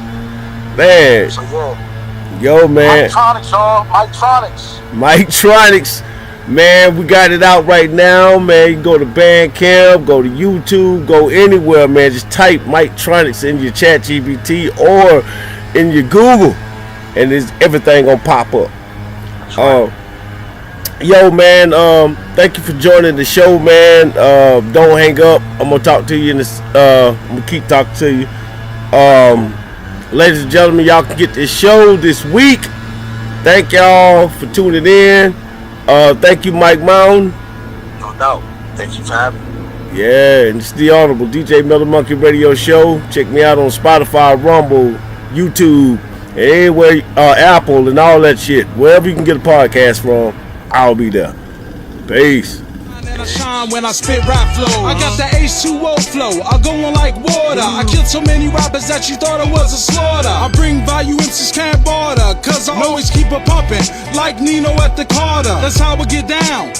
Man. So yeah. Yo, man. Mike-tronics, y'all. Mike-tronics. Mike-tronics. Man, we got it out right now, man. You can go to Bandcamp, go to YouTube, go anywhere, man. Just type Mike-tronics in your ChatGPT or in your Google, and everything gonna pop up. Yo, man, thank you for joining the show, man. Don't hang up. I'm gonna talk to you in this. I'm gonna keep talking to you. Ladies and gentlemen, y'all can get this show this week. Thank y'all for tuning in. Thank you, Mike Mountain. No doubt. Thank you for having me. Yeah, and it's the Honorable DJ Mellow Monkey Radio Show. Check me out on Spotify, Rumble, YouTube, and anywhere, Apple, and all that shit. Wherever you can get a podcast from, I'll be there. Peace. And I shine when I spit rap flow. I got the H2O flow. I go on like water. I killed so many rappers that you thought I was a slaughter. I bring value MCs can't barter, cause I always keep it pumping like Nino at the Carter. That's how I get down.